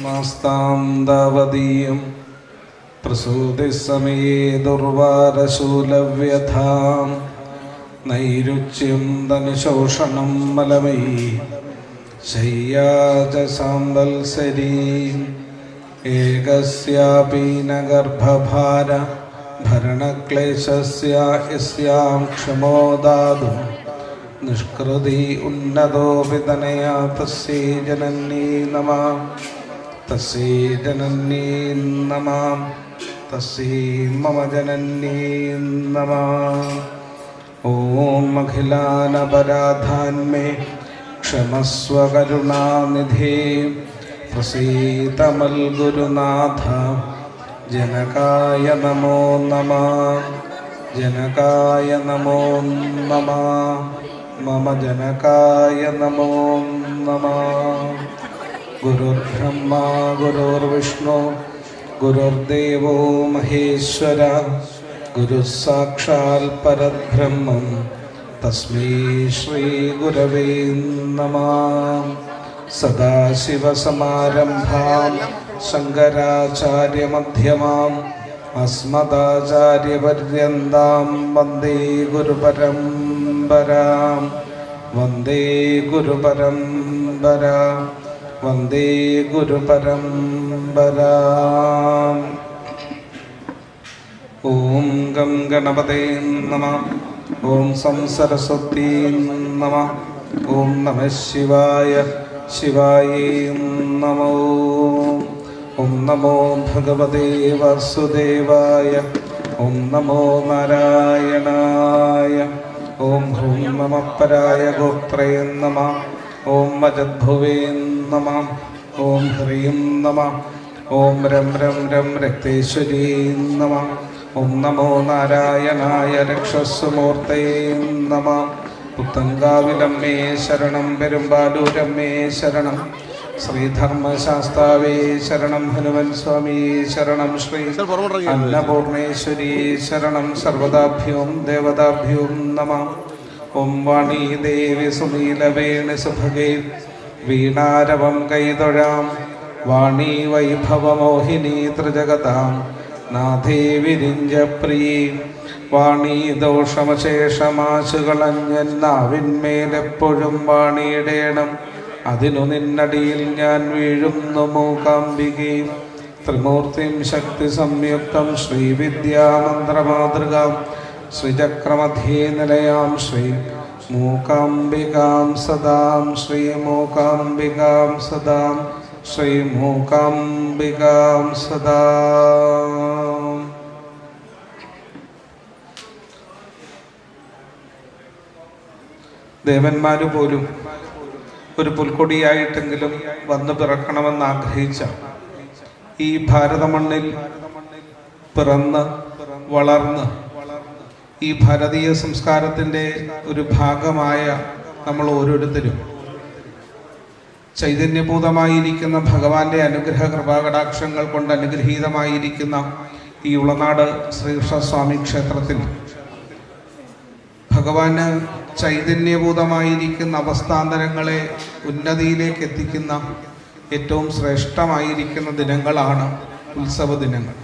നാസ്താം ദാവതീയം പ്രസൂതിസമയേ ദുർവാരശൂലവ്യഥാം നൈരുച്യം ധനുശോഷണം മലമയീ ശയ്യാച സാംബൽസരീം ഏകസ്യാപി ന ഗർഭഭാര ഭരണക്ലേശസ്യ യസ്യാം ക്ഷമോ ദാതും നിഷ്കൃതി ഉന്നതോപി തനയാ തസ്യൈ ജനന്യൈ നമഃ തസ്യൈ ജനന്യൈ നമഃ തസ്യൈ മമ ജനന്യൈ നമഃ. ഓം അഖിലാനപരാധാന്മേ ക്ഷമസ്വ കരുണാനിധേ പ്രസീത മൽഗുരുനാഥ. ജനകായ നമോ നമഃ, ജനകായ നമോ നമഃ, മമ ജനകായ നമോ നമഃ. ഗുരുർബ്രഹ്മ ഗുരുർവിഷ്ണു ഗുരുർദേവോ മഹേശ്വര ഗുരുഃ സാക്ഷാൽ പരബ്രഹ്മം തസ്മൈ ശ്രീ ഗുരവേ നമഃ. സദാശിവസമാരംഭാം ശങ്കരാചാര്യമധ്യമാം അസ്മദാചാര്യപര്യന്താം വന്ദേ ഗുരുപരമ്പരാം. വന്ദേ ഗുരുപരമ്പരാം, വന്ദേ ഗുരുപരമ്പരാം. ഓം ഗം ഗണപതേ നമഃ. ഓം സംസരസ്വതീ നമഃ. ഓം നമഃ ശിവായ ശിവായേ നമോ. ഓം നമോ ഭഗവതേ വാസുദേവായ. ഓം നമോ നാരായണായ. ഓം ഹ്രൂം നമഃ പരായ ഗോത്രേ നമഃ. ഓം മജദ്ഭുവേ നമഃ. ഓം ഹ്രീം നമഃ. ഓം രം രം രം രക്തേശ്വരീ നമഃ. ഓം നമോ നാരായണായ രക്ഷസ്സുമൂർത്തേ നമഃ. പുത്തങ്കാവിലമ്മേ ശരണം, പെരുമ്പാലൂരമ്മേ ശരണം, ശ്രീധർമ്മശാസ്താവേ ശരണം, ഹനുമൻ സ്വാമി ശരണം, ശ്രീ അന്നപൂർണേശ്വരീ ശരണം. സർവദാഭ്യോം ദേവതാഭ്യോം നമഃ. ഓം വാണീ ദേവി സുനീലവേണി സുഭഗേ വീണാരവം കൈതൊഴാം. വാണീ വൈഭവമോഹിനീ ത്രിജഗതാം നാഥേ വിരിഞ്ചപ്രിയേ. വാണീ ദോഷമശേഷമാശുകളഞ്ഞെന്നാവിന്മേലെപ്പോഴും വാണിയിടേണം. അതിനു നിന്നടിയിൽ ഞാൻ വീഴുന്നു മൂകാംബികേ. ത്രിമൂർത്തിം ശക്തി സംയുക്തം ശ്രീവിദ്യാമന്ത്രമാതൃകാം ശ്രീചക്രമധ്യേ നിലയാം ശ്രീ മൂകാംബികാം സദാം. ശ്രീ മൂകാംബികാം സദാം. ശ്രീ മൂകാംബികാം സദാം. ദേവന്മാര് പോലും ഒരു പുൽക്കൊടിയായിട്ടെങ്കിലും വന്നു പിറക്കണമെന്ന് ആഗ്രഹിച്ച ഈ ഭാരതമണ്ണിൽ പിറന്ന് വളർന്ന് ഈ ഭാരതീയ സംസ്കാരത്തിൻ്റെ ഒരു ഭാഗമായ നമ്മൾ ഓരോരുത്തരും ചൈതന്യഭൂതമായിരിക്കുന്ന ഭഗവാന്റെ അനുഗ്രഹ കൃപാകടാക്ഷങ്ങൾ കൊണ്ട് അനുഗ്രഹീതമായിരിക്കുന്ന ഈ ഉളനാട് ശ്രീകൃഷ്ണസ്വാമി ക്ഷേത്രത്തിൽ ഭഗവാന് ചൈതന്യഭൂതമായിരിക്കുന്ന അവസ്ഥാന്തരങ്ങളെ ഉന്നതിയിലേക്ക് എത്തിക്കുന്ന ഏറ്റവും ശ്രേഷ്ഠമായിരിക്കുന്ന ദിനങ്ങളാണ് ഉത്സവ ദിനങ്ങൾ.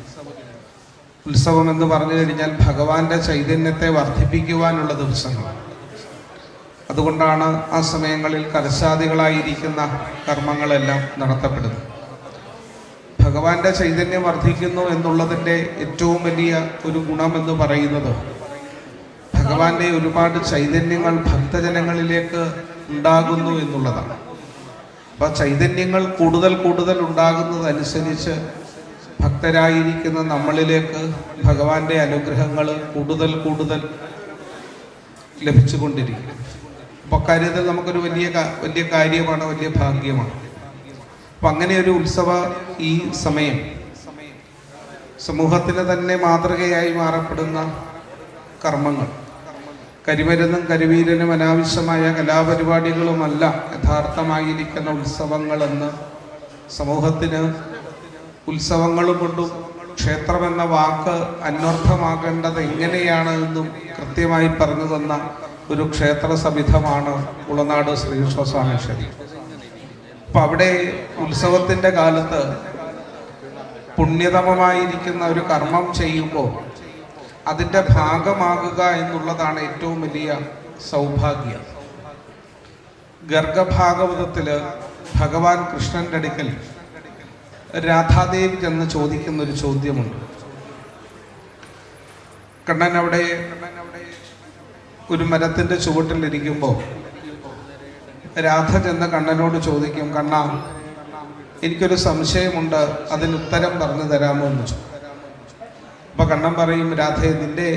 ഉത്സവം എന്ന് പറഞ്ഞു കഴിഞ്ഞാൽ ഭഗവാന്റെ ചൈതന്യത്തെ വർദ്ധിപ്പിക്കുവാനുള്ള ദിവസങ്ങൾ. അതുകൊണ്ടാണ് ആ സമയങ്ങളിൽ കലശാദികളായിരിക്കുന്ന കർമ്മങ്ങളെല്ലാം നടത്തപ്പെടുന്നത്. ഭഗവാന്റെ ചൈതന്യം വർദ്ധിക്കുന്നു എന്നുള്ളതിൻ്റെ ഏറ്റവും വലിയ ഒരു ഗുണമെന്ന് പറയുന്നത് ഭഗവാന്റെ ഒരുപാട് ചൈതന്യങ്ങൾ ഭക്തജനങ്ങളിലേക്ക് ഉണ്ടാകുന്നു എന്നുള്ളതാണ്. അപ്പോൾ ചൈതന്യങ്ങൾ കൂടുതൽ കൂടുതൽ ഉണ്ടാകുന്നതനുസരിച്ച് ഭക്തരായിരിക്കുന്ന നമ്മളിലേക്ക് ഭഗവാന്റെ അനുഗ്രഹങ്ങൾ കൂടുതൽ കൂടുതൽ ലഭിച്ചുകൊണ്ടിരിക്കും. അപ്പോൾ അക്കാര്യത്തിൽ നമുക്കൊരു വലിയ കാര്യമാണ്, വലിയ ഭാഗ്യമാണ്. അപ്പം അങ്ങനെ ഒരു ഉത്സവ ഈ സമയം സമൂഹത്തിന് തന്നെ മാതൃകയായി മാറപ്പെടുന്ന കർമ്മങ്ങൾ, കരിമരുന്നും കരിവീരനും അനാവശ്യമായ കലാപരിപാടികളുമല്ല യഥാർത്ഥമായിരിക്കുന്ന ഉത്സവങ്ങളെന്ന് സമൂഹത്തിന് ഉത്സവങ്ങൾ കൊണ്ടും ക്ഷേത്രമെന്ന വാക്ക് അന്വർത്ഥമാകേണ്ടത് എങ്ങനെയാണ് എന്നും കൃത്യമായി പറഞ്ഞു തന്ന ഒരു ക്ഷേത്ര സമിധമാണ് ഉളനാട് ശ്രീകൃഷ്ണസ്വാമി ക്ഷേത്രം. അപ്പം അവിടെ ഉത്സവത്തിൻ്റെ കാലത്ത് പുണ്യതമമായിരിക്കുന്ന ഒരു കർമ്മം ചെയ്യുമ്പോൾ അതിൻ്റെ ഭാഗമാകുക എന്നുള്ളതാണ് ഏറ്റവും വലിയ സൗഭാഗ്യം. ഗർഗഭാഗവതത്തിൽ ഭഗവാൻ കൃഷ്ണൻ്റെ അടുക്കൽ രാധാദേവി ചെന്ന് ചോദിക്കുന്ന ഒരു ചോദ്യമുണ്ട്. കണ്ണൻ അവിടെ ഒരു മരത്തിൻ്റെ ചുവട്ടിലിരിക്കുമ്പോൾ രാധ ചെന്ന് കണ്ണനോട് ചോദിക്കും, കണ്ണ, എനിക്കൊരു സംശയമുണ്ട്, അതിന് ഉത്തരം പറഞ്ഞു തരാമോ എന്ന് ചോദിച്ചു. അപ്പം കണ്ണൻ പറയും, രാധേ, നിന്റെ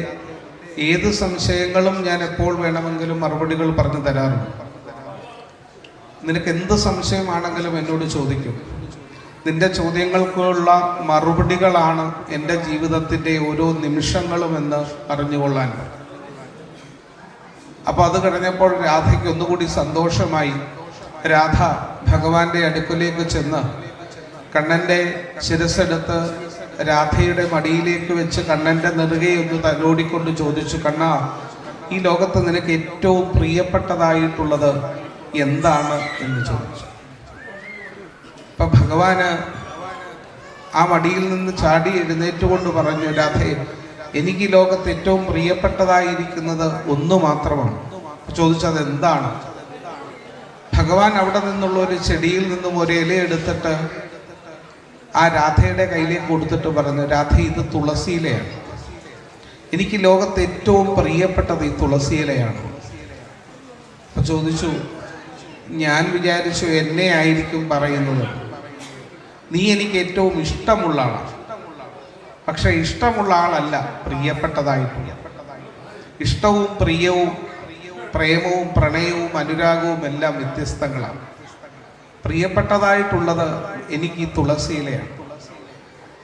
ഏത് സംശയങ്ങളും ഞാൻ എപ്പോൾ വേണമെങ്കിലും മറുപടികൾ പറഞ്ഞു തരാറുണ്ട്. നിനക്ക് എന്ത് സംശയമാണെങ്കിലും എന്നോട് ചോദിക്കും. നിന്റെ ചോദ്യങ്ങൾക്കുള്ള മറുപടികളാണ് എൻ്റെ ജീവിതത്തിൻ്റെ ഓരോ നിമിഷങ്ങളും എന്ന് അറിഞ്ഞുകൊള്ളാൻ. അപ്പോൾ അത് കഴിഞ്ഞപ്പോൾ രാധയ്ക്ക് ഒന്നുകൂടി സന്തോഷമായി. രാധ ഭഗവാന്റെ അടുക്കലേക്ക് ചെന്ന് കണ്ണൻ്റെ ശിരസ്സെടുത്ത് രാധയുടെ മടിയിലേക്ക് വെച്ച് കണ്ണൻ്റെ നെറുകെ ഒന്ന് തലോടിക്കൊണ്ട് ചോദിച്ചു, കണ്ണ, ഈ ലോകത്ത് നിനക്ക് ഏറ്റവും പ്രിയപ്പെട്ടതായിട്ടുള്ളത് എന്താണ് എന്ന് ചോദിച്ചു. അപ്പം ഭഗവാന് ആ മടിയിൽ നിന്ന് ചാടി എഴുന്നേറ്റുകൊണ്ട് പറഞ്ഞു, രാധേ, എനിക്ക് ഈ ലോകത്ത് ഏറ്റവും പ്രിയപ്പെട്ടതായിരിക്കുന്നത് ഒന്ന് മാത്രമാണ്. ചോദിച്ചത് എന്താണ്? ഭഗവാൻ അവിടെ നിന്നുള്ള ഒരു ചെടിയിൽ നിന്നും ഒരു ഇല എടുത്തിട്ട് ആ രാധയുടെ കയ്യിലേക്ക് കൊടുത്തിട്ട് പറഞ്ഞു, രാധ, ഇത് തുളസിയിലയാണ്. എനിക്ക് ലോകത്ത് ഏറ്റവും പ്രിയപ്പെട്ടത് ഈ തുളസിയിലയാണ്. അപ്പൊ ചോദിച്ചു, ഞാൻ വിചാരിച്ചു എന്നെ ആയിരിക്കും പറയുന്നത്. നീ എനിക്ക് ഏറ്റവും ഇഷ്ടമുള്ള ആളാണ്. പക്ഷെ ഇഷ്ടമുള്ള ആളല്ല, പ്രിയപ്പെട്ടതായിട്ടുള്ള. ഇഷ്ടവും പ്രിയവും പ്രേമവും പ്രണയവും അനുരാഗവും എല്ലാം വ്യത്യസ്തങ്ങളാണ്. പ്രിയപ്പെട്ടതായിട്ടുള്ളത് എനിക്ക് ഈ തുളസിയിലയാണ്.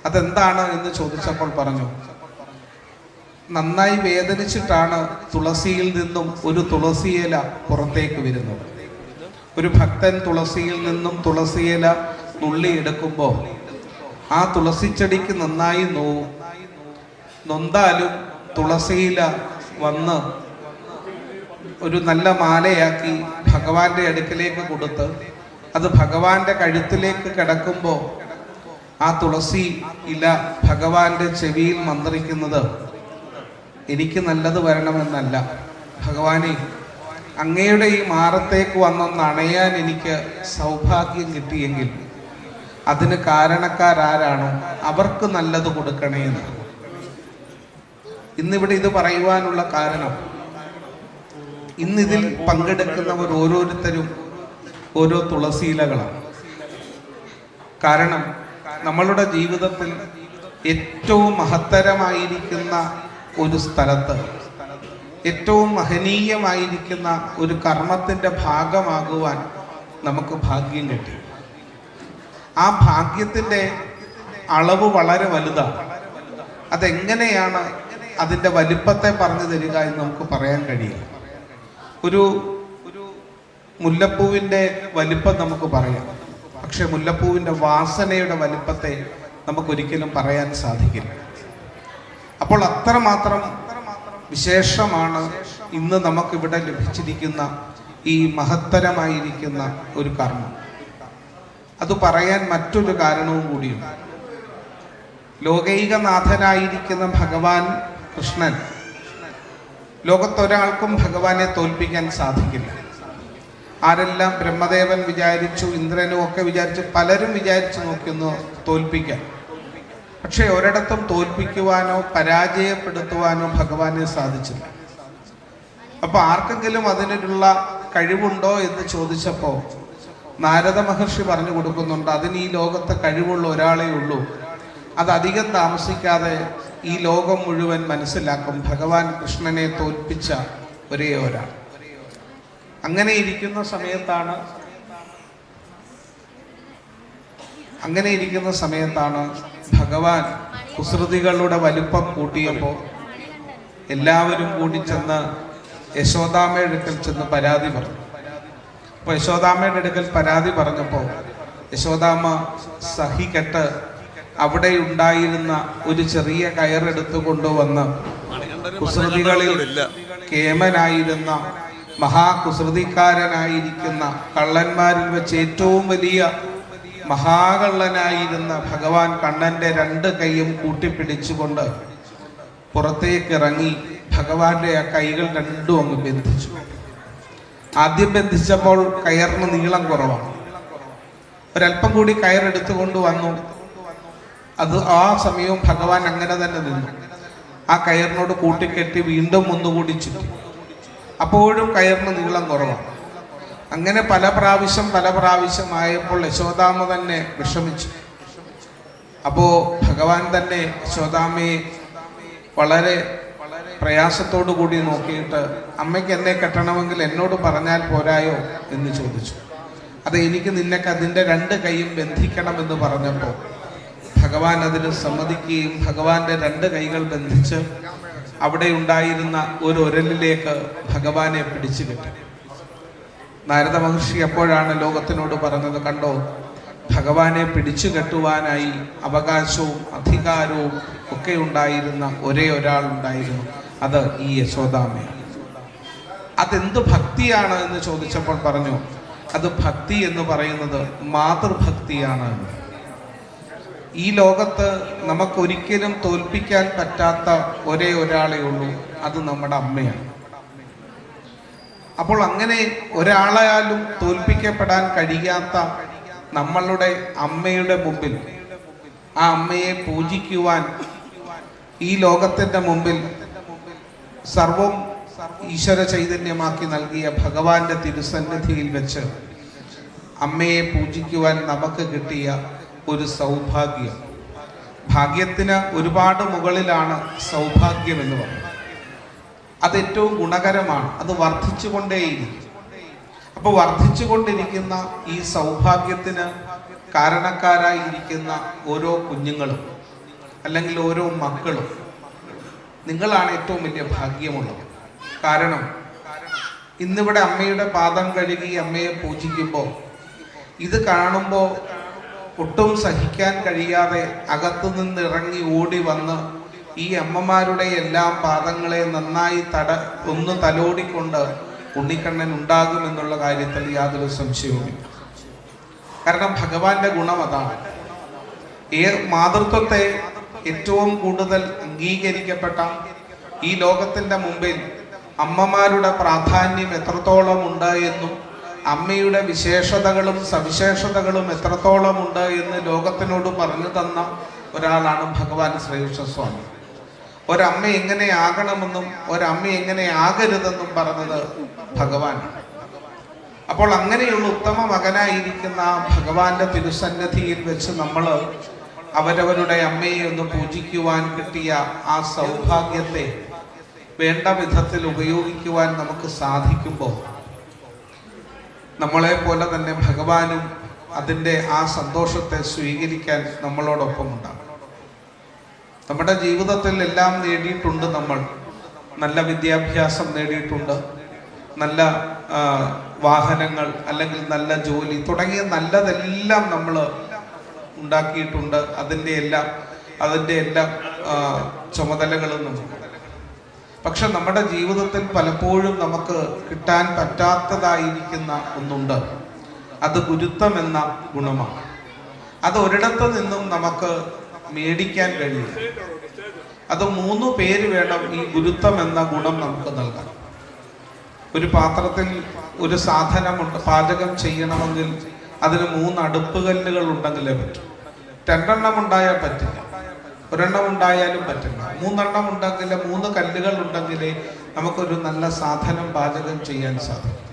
അതെന്താണ് എന്ന് ചോദിച്ചപ്പോൾ പറഞ്ഞു, നന്നായി വേദനിച്ചിട്ടാണ് തുളസിയിൽ നിന്നും ഒരു തുളസിയില പുറത്തേക്ക് വരുന്നത്. ഒരു ഭക്തൻ തുളസിയിൽ നിന്നും തുളസിയില നുള്ളിയെടുക്കുമ്പോൾ ആ തുളസിച്ചെടിക്ക് നന്നായി നോവും. നൊന്താലും തുളസിയില വന്ന് ഒരു നല്ല മാലയാക്കി ഭഗവാന്റെ അടുക്കലേക്ക് കൊടുത്ത് അത് ഭഗവാന്റെ കഴുത്തിലേക്ക് കിടക്കുമ്പോൾ ആ തുളസി ഇല ഭഗവാന്റെ ചെവിയിൽ മന്ത്രിക്കുന്നത്, എനിക്ക് നല്ലത് വരണമെന്നല്ല, ഭഗവാനെ, അങ്ങയുടെ ഈ മാറത്തേക്ക് വന്നൊന്ന് അണയാൻ എനിക്ക് സൗഭാഗ്യം കിട്ടിയെങ്കിൽ അതിന് കാരണക്കാരാരാണോ അവർക്ക് നല്ലത് കൊടുക്കണേന്ന്. ഇന്നിവിടെ ഇത് പറയുവാനുള്ള കാരണം, ഇന്നിതിൽ പങ്കെടുക്കുന്നവർ ഓരോരുത്തരും ഓരോ തുളസിയിലകളാണ്. കാരണം നമ്മളുടെ ജീവിതത്തിൽ ഏറ്റവും മഹത്തരമായിരിക്കുന്ന ഒരു സ്ഥലത്ത് ഏറ്റവും മഹനീയമായിരിക്കുന്ന ഒരു കർമ്മത്തിൻ്റെ ഭാഗമാകുവാൻ നമുക്ക് ഭാഗ്യം കിട്ടി. ആ ഭാഗ്യത്തിൻ്റെ അളവ് വളരെ വലുതാണ്. അതെങ്ങനെയാണ് അതിൻ്റെ വലിപ്പത്തെ പറഞ്ഞു തരിക എന്ന് നമുക്ക് പറയാൻ കഴിയില്ല. ഒരു മുല്ലപ്പൂവിൻ്റെ വലിപ്പം നമുക്ക് പറയാം, പക്ഷെ മുല്ലപ്പൂവിൻ്റെ വാസനയുടെ വലിപ്പത്തെ നമുക്കൊരിക്കലും പറയാൻ സാധിക്കില്ല. അപ്പോൾ അത്രമാത്രം വിശേഷമാണ് ഇന്ന് നമുക്കിവിടെ ലഭിച്ചിരിക്കുന്ന ഈ മഹത്തരമായിരിക്കുന്ന ഒരു കർമ്മം. അത് പറയാൻ മറ്റൊരു കാരണവും കൂടിയുണ്ട്. ലോകൈകനാഥനായിരിക്കുന്ന ഭഗവാൻ കൃഷ്ണൻ, ലോകത്തൊരാൾക്കും ഭഗവാനെ തോൽപ്പിക്കാൻ സാധിക്കില്ല. ആരെല്ലാം ബ്രഹ്മദേവൻ വിചാരിച്ചു, ഇന്ദ്രനും ഒക്കെ വിചാരിച്ചു, പലരും വിചാരിച്ചു നോക്കിയൊന്ന് തോൽപ്പിക്കാൻ. പക്ഷെ ഒരിടത്തും തോൽപ്പിക്കുവാനോ പരാജയപ്പെടുത്തുവാനോ ഭഗവാനെ സാധിച്ചില്ല. അപ്പൊ ആർക്കെങ്കിലും അതിനുള്ള കഴിവുണ്ടോ എന്ന് ചോദിച്ചപ്പോൾ നാരദ മഹർഷി പറഞ്ഞു കൊടുക്കുന്നുണ്ട്, അതിന് ഈ ലോകത്തെ കഴിവുള്ള ഒരാളേ ഉള്ളൂ. അത് അധികം താമസിക്കാതെ ഈ ലോകം മുഴുവൻ മനസ്സിലാക്കും, ഭഗവാൻ കൃഷ്ണനെ തോൽപ്പിച്ച ഒരേ ഒരാൾ. അങ്ങനെ ഇരിക്കുന്ന സമയത്താണ് ഭഗവാൻ കുസൃതികളുടെ വലിപ്പം കൂട്ടിയപ്പോൾ എല്ലാവരും കൂടി ചെന്ന് യശോദാമ്മയുടെ അടുക്കൽ ചെന്ന് പരാതി പറഞ്ഞു. അപ്പോൾ യശോദാമ്മയുടെ അടുക്കൽ പരാതി പറഞ്ഞപ്പോൾ യശോദാമ്മ സഹികെട്ട് അവിടെ ഉണ്ടായിരുന്ന ഒരു ചെറിയ കയറെടുത്തു കൊണ്ടുവന്ന് കുസൃതികളിൽ കേമനായിരുന്ന മഹാകുസൃതിക്കാരനായിരിക്കുന്ന കള്ളന്മാരിൽ വെച്ച് ഏറ്റവും വലിയ മഹാകള്ളനായിരുന്ന ഭഗവാൻ കണ്ണന്റെ രണ്ട് കൈയും കൂട്ടിപ്പിടിച്ചുകൊണ്ട് പുറത്തേക്കിറങ്ങി ഭഗവാന്റെ ആ കൈകൾ രണ്ടും അങ്ങ് ബന്ധിച്ചു. ആദ്യം ബന്ധിച്ചപ്പോൾ കയറിന് നീളം കുറവാണ്. ഒരല്പം കൂടി കയറെടുത്തുകൊണ്ട് വന്നു. അത് ആ സമയവും ഭഗവാൻ അങ്ങനെ തന്നെ നിന്നു. ആ കയറിനോട് കൂട്ടിക്കെട്ടി വീണ്ടും ഒന്നുകൂടി ചുറ്റി. അപ്പോഴും കയറിന് നീളം കുറവാണ്. അങ്ങനെ പല പ്രാവശ്യമായപ്പോൾ യശോദാമ്മ തന്നെ വിഷമിച്ചു. അപ്പോ ഭഗവാൻ തന്നെ യശോദാമ്മയെ വളരെ പ്രയാസത്തോടു കൂടി നോക്കിയിട്ട്, അമ്മയ്ക്ക് എന്നെ കെട്ടണമെങ്കിൽ എന്നോട് പറഞ്ഞാൽ പോരായോ എന്ന് ചോദിച്ചു. അത് എനിക്ക് നിന്നക്ക് അതിൻ്റെ രണ്ട് കൈയും ബന്ധിക്കണമെന്ന് പറഞ്ഞപ്പോൾ ഭഗവാൻ അതിന് സമ്മതിക്കുകയും ഭഗവാന്റെ രണ്ട് കൈകൾ ബന്ധിച്ച് അവിടെ ഉണ്ടായിരുന്ന ഒരു ഉരലിലേക്ക് ഭഗവാനെ പിടിച്ചു കെട്ടി. നാരദ മഹർഷി അപ്പോഴാണ് ലോകത്തിനോട് പറഞ്ഞത്, കണ്ടോ, ഭഗവാനെ പിടിച്ചു കെട്ടുവാനായി അവകാശവും അധികാരവും ഒക്കെ ഉണ്ടായിരുന്ന ഒരേ ഒരാൾ ഉണ്ടായിരുന്നു, അത് ഈ യശോദാമ്മയാണ്. അതെന്ത് ഭക്തിയാണ് എന്ന് ചോദിച്ചപ്പോൾ പറഞ്ഞു, അത് ഭക്തി എന്ന് പറയുന്നത് മാതൃഭക്തിയാണ്. ഈ ലോകത്ത് നമുക്കൊരിക്കലും തോൽപ്പിക്കാൻ പറ്റാത്ത ഒരേ ഒരാളേ ഉള്ളൂ, അത് നമ്മുടെ അമ്മയാണ്. അപ്പോൾ അങ്ങനെ ഒരാളായാലും തോൽപ്പിക്കപ്പെടാൻ കഴിയാത്ത നമ്മളുടെ അമ്മയുടെ മുമ്പിൽ, ആ അമ്മയെ പൂജിക്കുവാൻ ഈ ലോകത്തിൻ്റെ മുമ്പിൽ സർവം ഈശ്വര ചൈതന്യമാക്കി നൽകിയ ഭഗവാന്റെ തിരുസന്നിധിയിൽ വെച്ച് അമ്മയെ പൂജിക്കുവാൻ നമുക്ക് കിട്ടിയ ഒരു സൗഭാഗ്യം. ഭാഗ്യത്തിന് ഒരുപാട് മുകളിലാണ് സൗഭാഗ്യം എന്ന് പറയുന്നത്. അത് ഏറ്റവും ഗുണകരമാണ്. അത് വർദ്ധിച്ചുകൊണ്ടേയിരിക്കും. അപ്പോൾ വർദ്ധിച്ചുകൊണ്ടിരിക്കുന്ന ഈ സൗഭാഗ്യത്തിന് കാരണക്കാരായിരിക്കുന്ന ഓരോ കുഞ്ഞുങ്ങളും അല്ലെങ്കിൽ ഓരോ മക്കളും നിങ്ങളാണ് ഏറ്റവും വലിയ ഭാഗ്യമുള്ളത്. കാരണം ഇന്നിവിടെ അമ്മയുടെ പാദം കഴുകി അമ്മയെ പൂജിക്കുമ്പോൾ ഇത് കാണുമ്പോൾ ഒട്ടും സഹിക്കാൻ കഴിയാതെ അകത്തു നിന്ന് ഇറങ്ങി ഓടി വന്ന് ഈ അമ്മമാരുടെ എല്ലാം പാദങ്ങളെ നന്നായി ഒന്ന് തലോടിക്കൊണ്ട് ഉണ്ണിക്കണ്ണൻ ഉണ്ടാകുമെന്നുള്ള കാര്യത്തിൽ യാതൊരു സംശയവുമില്ല. കാരണം ഭഗവാന്റെ ഗുണം അതാണ്. മാതൃത്വത്തെ ഏറ്റവും കൂടുതൽ അംഗീകരിക്കപ്പെട്ട ഈ ലോകത്തിന്റെ മുമ്പിൽ അമ്മമാരുടെ പ്രാധാന്യം എത്രത്തോളം ഉണ്ട് എന്നും അമ്മയുടെ വിശേഷതകളും സവിശേഷതകളും എത്രത്തോളം ഉണ്ട് എന്ന് ലോകത്തിനോട് പറഞ്ഞു തന്ന ഒരാളാണ് ഭഗവാൻ ശ്രീകൃഷ്ണസ്വാമി. ഒരമ്മ എങ്ങനെ ആകണമെന്നും ഒരമ്മ എങ്ങനെ ആകരുതെന്നും പറഞ്ഞത് ഭഗവാൻ. അപ്പോൾ അങ്ങനെയുള്ള ഉത്തമ മകനായിരിക്കുന്ന ഭഗവാന്റെ തിരുസന്നിധിയിൽ വെച്ച് നമ്മൾ അവരവരുടെ അമ്മയെ ഒന്ന് പൂജിക്കുവാൻ കിട്ടിയ ആ സൗഭാഗ്യത്തെ വേണ്ട വിധത്തിൽ ഉപയോഗിക്കുവാൻ നമുക്ക് സാധിക്കുമ്പോൾ നമ്മളെ പോലെ തന്നെ ഭഗവാനും അതിൻ്റെ ആ സന്തോഷത്തെ സ്വീകരിക്കാൻ നമ്മളോടൊപ്പം ഉണ്ടാകും. നമ്മുടെ ജീവിതത്തിൽ എല്ലാം നേടിയിട്ടുണ്ട്. നമ്മൾ നല്ല വിദ്യാഭ്യാസം നേടിയിട്ടുണ്ട്, നല്ല വാഹനങ്ങൾ അല്ലെങ്കിൽ നല്ല ജോലി തുടങ്ങിയ നല്ലതെല്ലാം നമ്മൾ ഉണ്ടാക്കിയിട്ടുണ്ട്. അതിൻ്റെ എല്ലാം ചുമതലകളും നമുക്ക്. പക്ഷെ നമ്മുടെ ജീവിതത്തിൽ പലപ്പോഴും നമുക്ക് കിട്ടാൻ പറ്റാത്തതായിരിക്കുന്ന ഒന്നുണ്ട്. അത് ഗുരുത്വം എന്ന ഗുണമാണ്. അത് ഒരിടത്ത് നിന്നും നമുക്ക് മേടിക്കാൻ കഴിയും. അത് 3 പേര് വേണം ഈ ഗുരുത്വം എന്ന ഗുണം നമുക്ക് നൽകാൻ. ഒരു പാത്രത്തിൽ ഒരു സാധനമുണ്ട്, പാചകം ചെയ്യണമെങ്കിൽ അതിന് 3 അടുപ്പുകല്ലുകൾ ഉണ്ടെങ്കിലേ പറ്റും. 2 എണ്ണം ഉണ്ടായാൽ പറ്റില്ല, 1 എണ്ണം ഉണ്ടായാലും പറ്റില്ല. 3 എണ്ണം ഉണ്ടെങ്കിൽ, 3 കല്ലുകൾ ഉണ്ടെങ്കിലേ നമുക്കൊരു നല്ല സാധനം പാചകം ചെയ്യാൻ സാധിക്കും.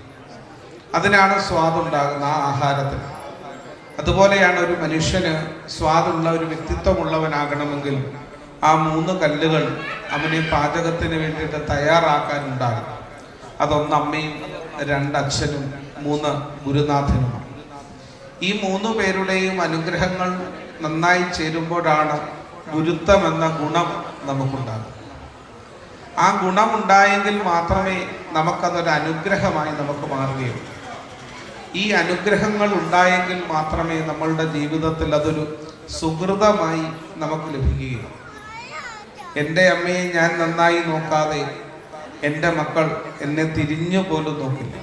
അതിനാണ് സ്വാദുണ്ടാകുന്ന ആ ആഹാരത്തിന്. അതുപോലെയാണ് ഒരു മനുഷ്യന് സ്വാദുള്ള ഒരു വ്യക്തിത്വമുള്ളവനാകണമെങ്കിൽ ആ 3 കല്ലുകൾ അവനെ പാചകത്തിന് വേണ്ടിയിട്ട് തയ്യാറാക്കാനുണ്ടാകും. അതൊന്ന് അമ്മയും, 2 അച്ഛനും, 3 ഗുരുനാഥനുമാണ്. ഈ 3 പേരുടെയും അനുഗ്രഹങ്ങൾ നന്നായി ചേരുമ്പോഴാണ് ഗുരുത്വം എന്ന ഗുണം നമുക്കുണ്ടാകും. ആ ഗുണമുണ്ടായെങ്കിൽ മാത്രമേ നമുക്കതൊരു അനുഗ്രഹമായി നമുക്ക് മാറുകയുള്ളൂ. ഈ അനുഗ്രഹങ്ങൾ ഉണ്ടായെങ്കിൽ മാത്രമേ നമ്മളുടെ ജീവിതത്തിൽ അതൊരു സുഹൃതമായി നമുക്ക് ലഭിക്കുകയുള്ളൂ. എൻ്റെ അമ്മയെ ഞാൻ നന്നായി നോക്കാതെ എൻ്റെ മക്കൾ എന്നെ തിരിഞ്ഞു പോലും നോക്കില്ല.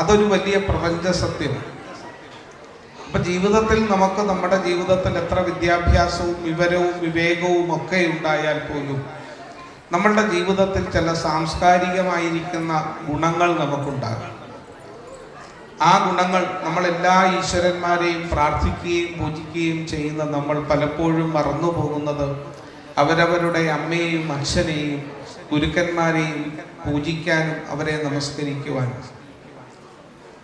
അതൊരു വലിയ പ്രപഞ്ച സത്യമാണ്. അപ്പൊ ജീവിതത്തിൽ നമുക്ക് നമ്മുടെ ജീവിതത്തിൽ എത്ര വിദ്യാഭ്യാസവും വിവരവും വിവേകവും ഒക്കെ ഉണ്ടായാൽ പോലും നമ്മളുടെ ജീവിതത്തിൽ ചില സാംസ്കാരികമായിരിക്കുന്ന ഗുണങ്ങൾ നമുക്കുണ്ടാകും. ആ ഗുണങ്ങൾ നമ്മളെല്ലാ ഈശ്വരന്മാരെയും പ്രാർത്ഥിക്കുകയും പൂജിക്കുകയും ചെയ്യുന്ന നമ്മൾ പലപ്പോഴും മറന്നു പോകുന്നത് അവരവരുടെ അമ്മയെയും അച്ഛനെയും ഗുരുക്കന്മാരെയും പൂജിക്കാനും അവരെ നമസ്കരിക്കുവാനും.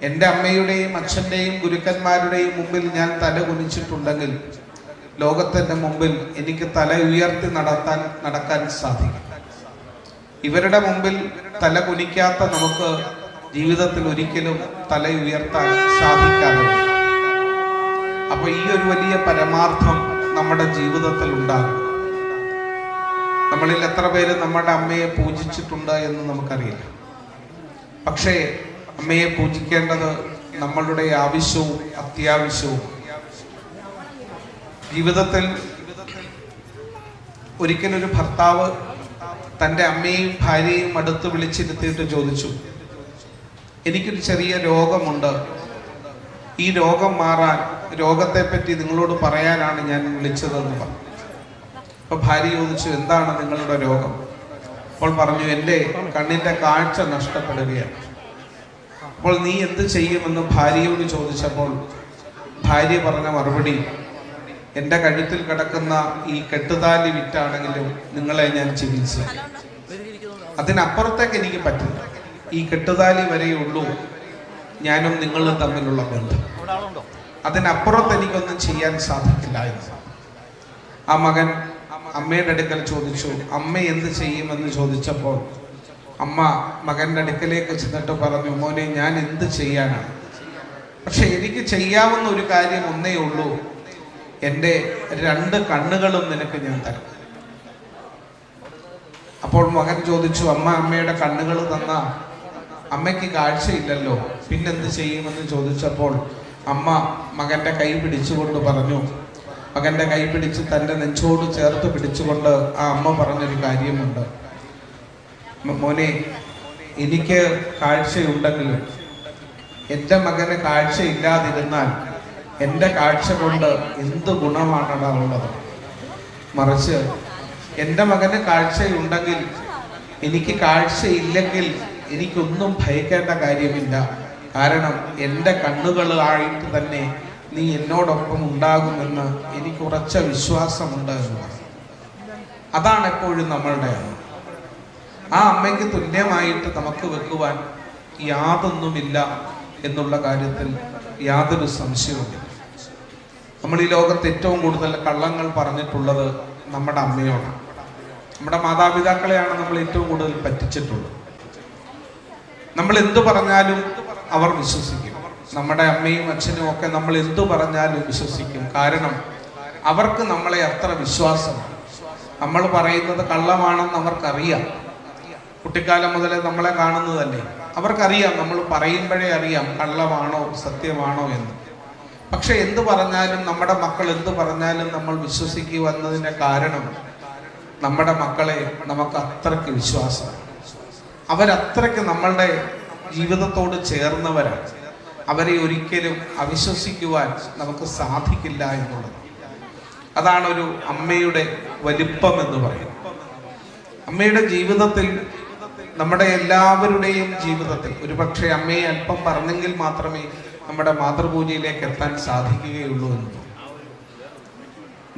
എൻ്റെ അമ്മയുടെയും അച്ഛൻ്റെയും ഗുരുക്കന്മാരുടെയും മുമ്പിൽ ഞാൻ തല കുനിച്ചിട്ടുണ്ടെങ്കിൽ ലോകത്തിൻ്റെ മുമ്പിൽ എനിക്ക് തല ഉയർത്തി നടക്കാൻ സാധിക്കും. ഇവരുടെ മുമ്പിൽ തല കുനിക്കാത്ത നമുക്ക് ജീവിതത്തിൽ ഒരിക്കലും തല ഉയർത്താൻ സാധിക്കാതെ. അപ്പൊ ഈ ഒരു വലിയ പരമാർത്ഥം നമ്മുടെ ജീവിതത്തിൽ ഉണ്ടാകും. നമ്മളിൽ എത്ര പേര് നമ്മുടെ അമ്മയെ പൂജിച്ചിട്ടുണ്ട് എന്ന് നമുക്കറിയില്ല. പക്ഷേ അമ്മയെ പൂജിക്കേണ്ടത് നമ്മളുടെ ആവശ്യവും അത്യാവശ്യവും. ജീവിതത്തിൽ ഒരിക്കലൊരു ഭർത്താവ് തൻ്റെ അമ്മയെയും ഭാര്യയെയും അടുത്ത് വിളിച്ചിരുത്തിയിട്ട് ചോദിച്ചു, എനിക്കൊരു ചെറിയ രോഗമുണ്ട്, ഈ രോഗം മാറാൻ രോഗത്തെപ്പറ്റി നിങ്ങളോട് പറയാനാണ് ഞാൻ വിളിച്ചതെന്ന് പറഞ്ഞു. അപ്പൊ ഭാര്യ ചോദിച്ചു, എന്താണ് നിങ്ങളുടെ രോഗം? അപ്പോൾ പറഞ്ഞു, എൻ്റെ കണ്ണിൻ്റെ കാഴ്ച നഷ്ടപ്പെടുകയാണ്. അപ്പോൾ നീ എന്ത് ചെയ്യുമെന്ന് ഭാര്യയോട് ചോദിച്ചപ്പോൾ ഭാര്യ പറഞ്ഞ മറുപടി, എൻ്റെ കഴുത്തിൽ കിടക്കുന്ന ഈ കെട്ടുതാലി വിറ്റാണെങ്കിലും നിങ്ങളെ ഞാൻ ചികിത്സിച്ചു. അതിനപ്പുറത്തേക്ക് എനിക്ക് പറ്റില്ല. ഈ കെട്ടുതാലി വരെയുള്ളൂ ഞാനും നിങ്ങളും തമ്മിലുള്ള ബന്ധം. അതിനപ്പുറത്ത് എനിക്കൊന്നും ചെയ്യാൻ സാധിക്കില്ല എന്ന്. ആ മകൻ അമ്മയുടെ അടുക്കൽ ചോദിച്ചു, അമ്മ എന്ത് ചെയ്യുമെന്ന് ചോദിച്ചപ്പോൾ അമ്മ മകൻ്റെ അടുക്കലേക്ക് ചെന്നിട്ട് പറഞ്ഞു, മോനെ ഞാൻ എന്ത് ചെയ്യാനാണ്, പക്ഷെ എനിക്ക് ചെയ്യാവുന്ന ഒരു കാര്യം ഒന്നേ ഉള്ളൂ, എൻ്റെ 2 കണ്ണുകളും നിനക്ക് ഞാൻ തരാം. അപ്പോൾ മകൻ ചോദിച്ചു, അമ്മയുടെ കണ്ണുകൾ തന്ന അമ്മയ്ക്ക് കാഴ്ചയില്ലല്ലോ, പിന്നെന്ത് ചെയ്യുമെന്ന് ചോദിച്ചപ്പോൾ അമ്മ മകൻ്റെ കൈ പിടിച്ചുകൊണ്ട് പറഞ്ഞു, മകൻ്റെ കൈ പിടിച്ച് തൻ്റെ നെഞ്ചോട് ചേർത്ത് പിടിച്ചുകൊണ്ട് ആ അമ്മ പറഞ്ഞൊരു കാര്യമുണ്ട്, മോനെ എനിക്ക് കാഴ്ചയുണ്ടെങ്കിലും എൻ്റെ മകന് കാഴ്ചയില്ലാതിരുന്നാൽ എൻ്റെ കാഴ്ച കൊണ്ട് എന്ത് ഗുണമാണടാ ഉള്ളത്? മറിച്ച് എൻ്റെ മകന് കാഴ്ചയുണ്ടെങ്കിൽ എനിക്ക് കാഴ്ചയില്ലെങ്കിൽ എനിക്കൊന്നും ഭയക്കേണ്ട കാര്യമില്ല. കാരണം എൻ്റെ കണ്ണുകളായിട്ട് തന്നെ നീ എന്നോടൊപ്പം ഉണ്ടാകുമെന്ന് എനിക്ക് ഉറച്ച വിശ്വാസമുണ്ട് എന്ന് പറഞ്ഞു. അതാണ് എപ്പോഴും നമ്മളുടെ ആ അമ്മയ്ക്ക് തുല്യമായിട്ട് നമുക്ക് വെക്കുവാൻ യാതൊന്നുമില്ല എന്നുള്ള കാര്യത്തിൽ യാതൊരു സംശയവുമില്ല. നമ്മൾ ഈ ലോകത്ത് ഏറ്റവും കൂടുതൽ കള്ളങ്ങൾ പറഞ്ഞിട്ടുള്ളത് നമ്മുടെ അമ്മയോടാണ്. നമ്മുടെ മാതാപിതാക്കളെയാണ് നമ്മൾ ഏറ്റവും കൂടുതൽ പറ്റിച്ചിട്ടുള്ളത്. നമ്മൾ എന്തു പറഞ്ഞാലും അവർ വിശ്വസിക്കും. നമ്മുടെ അമ്മയും അച്ഛനും ഒക്കെ നമ്മൾ എന്തു പറഞ്ഞാലും വിശ്വസിക്കും. കാരണം അവർക്ക് നമ്മളെ അത്ര വിശ്വാസമാണ്. നമ്മൾ പറയുന്നത് കള്ളമാണെന്ന് അവർക്കറിയാം. കുട്ടിക്കാലം മുതലേ നമ്മളെ കാണുന്നതല്ലേ, അവർക്കറിയാം. നമ്മൾ പറയുമ്പോഴേ അറിയാം കള്ളമാണോ സത്യമാണോ എന്ന്. പക്ഷെ എന്ത് പറഞ്ഞാലും നമ്മുടെ മക്കൾ എന്ത് പറഞ്ഞാലും നമ്മൾ വിശ്വസിക്കുവന്നതിൻ്റെ കാരണം നമ്മുടെ മക്കളെ നമുക്ക് അത്രയ്ക്ക് വിശ്വാസമാണ്. അവരത്രയ്ക്ക് നമ്മളുടെ ജീവിതത്തോട് ചേർന്നവരാണ്. അവരെ ഒരിക്കലും അവിശ്വസിക്കുവാൻ നമുക്ക് സാധിക്കില്ല എന്നുള്ളത്. അതാണ് ഒരു അമ്മയുടെ വലിപ്പം എന്ന് പറയുന്നത്. അമ്മയുടെ ജീവിതത്തിൽ, നമ്മുടെ എല്ലാവരുടെയും ജീവിതത്തിൽ ഒരുപക്ഷെ അമ്മയെ അല്പം പറഞ്ഞെങ്കിൽ മാത്രമേ നമ്മുടെ മാതൃപൂജയിലേക്ക് എത്താൻ സാധിക്കുകയുള്ളൂ എന്ന്.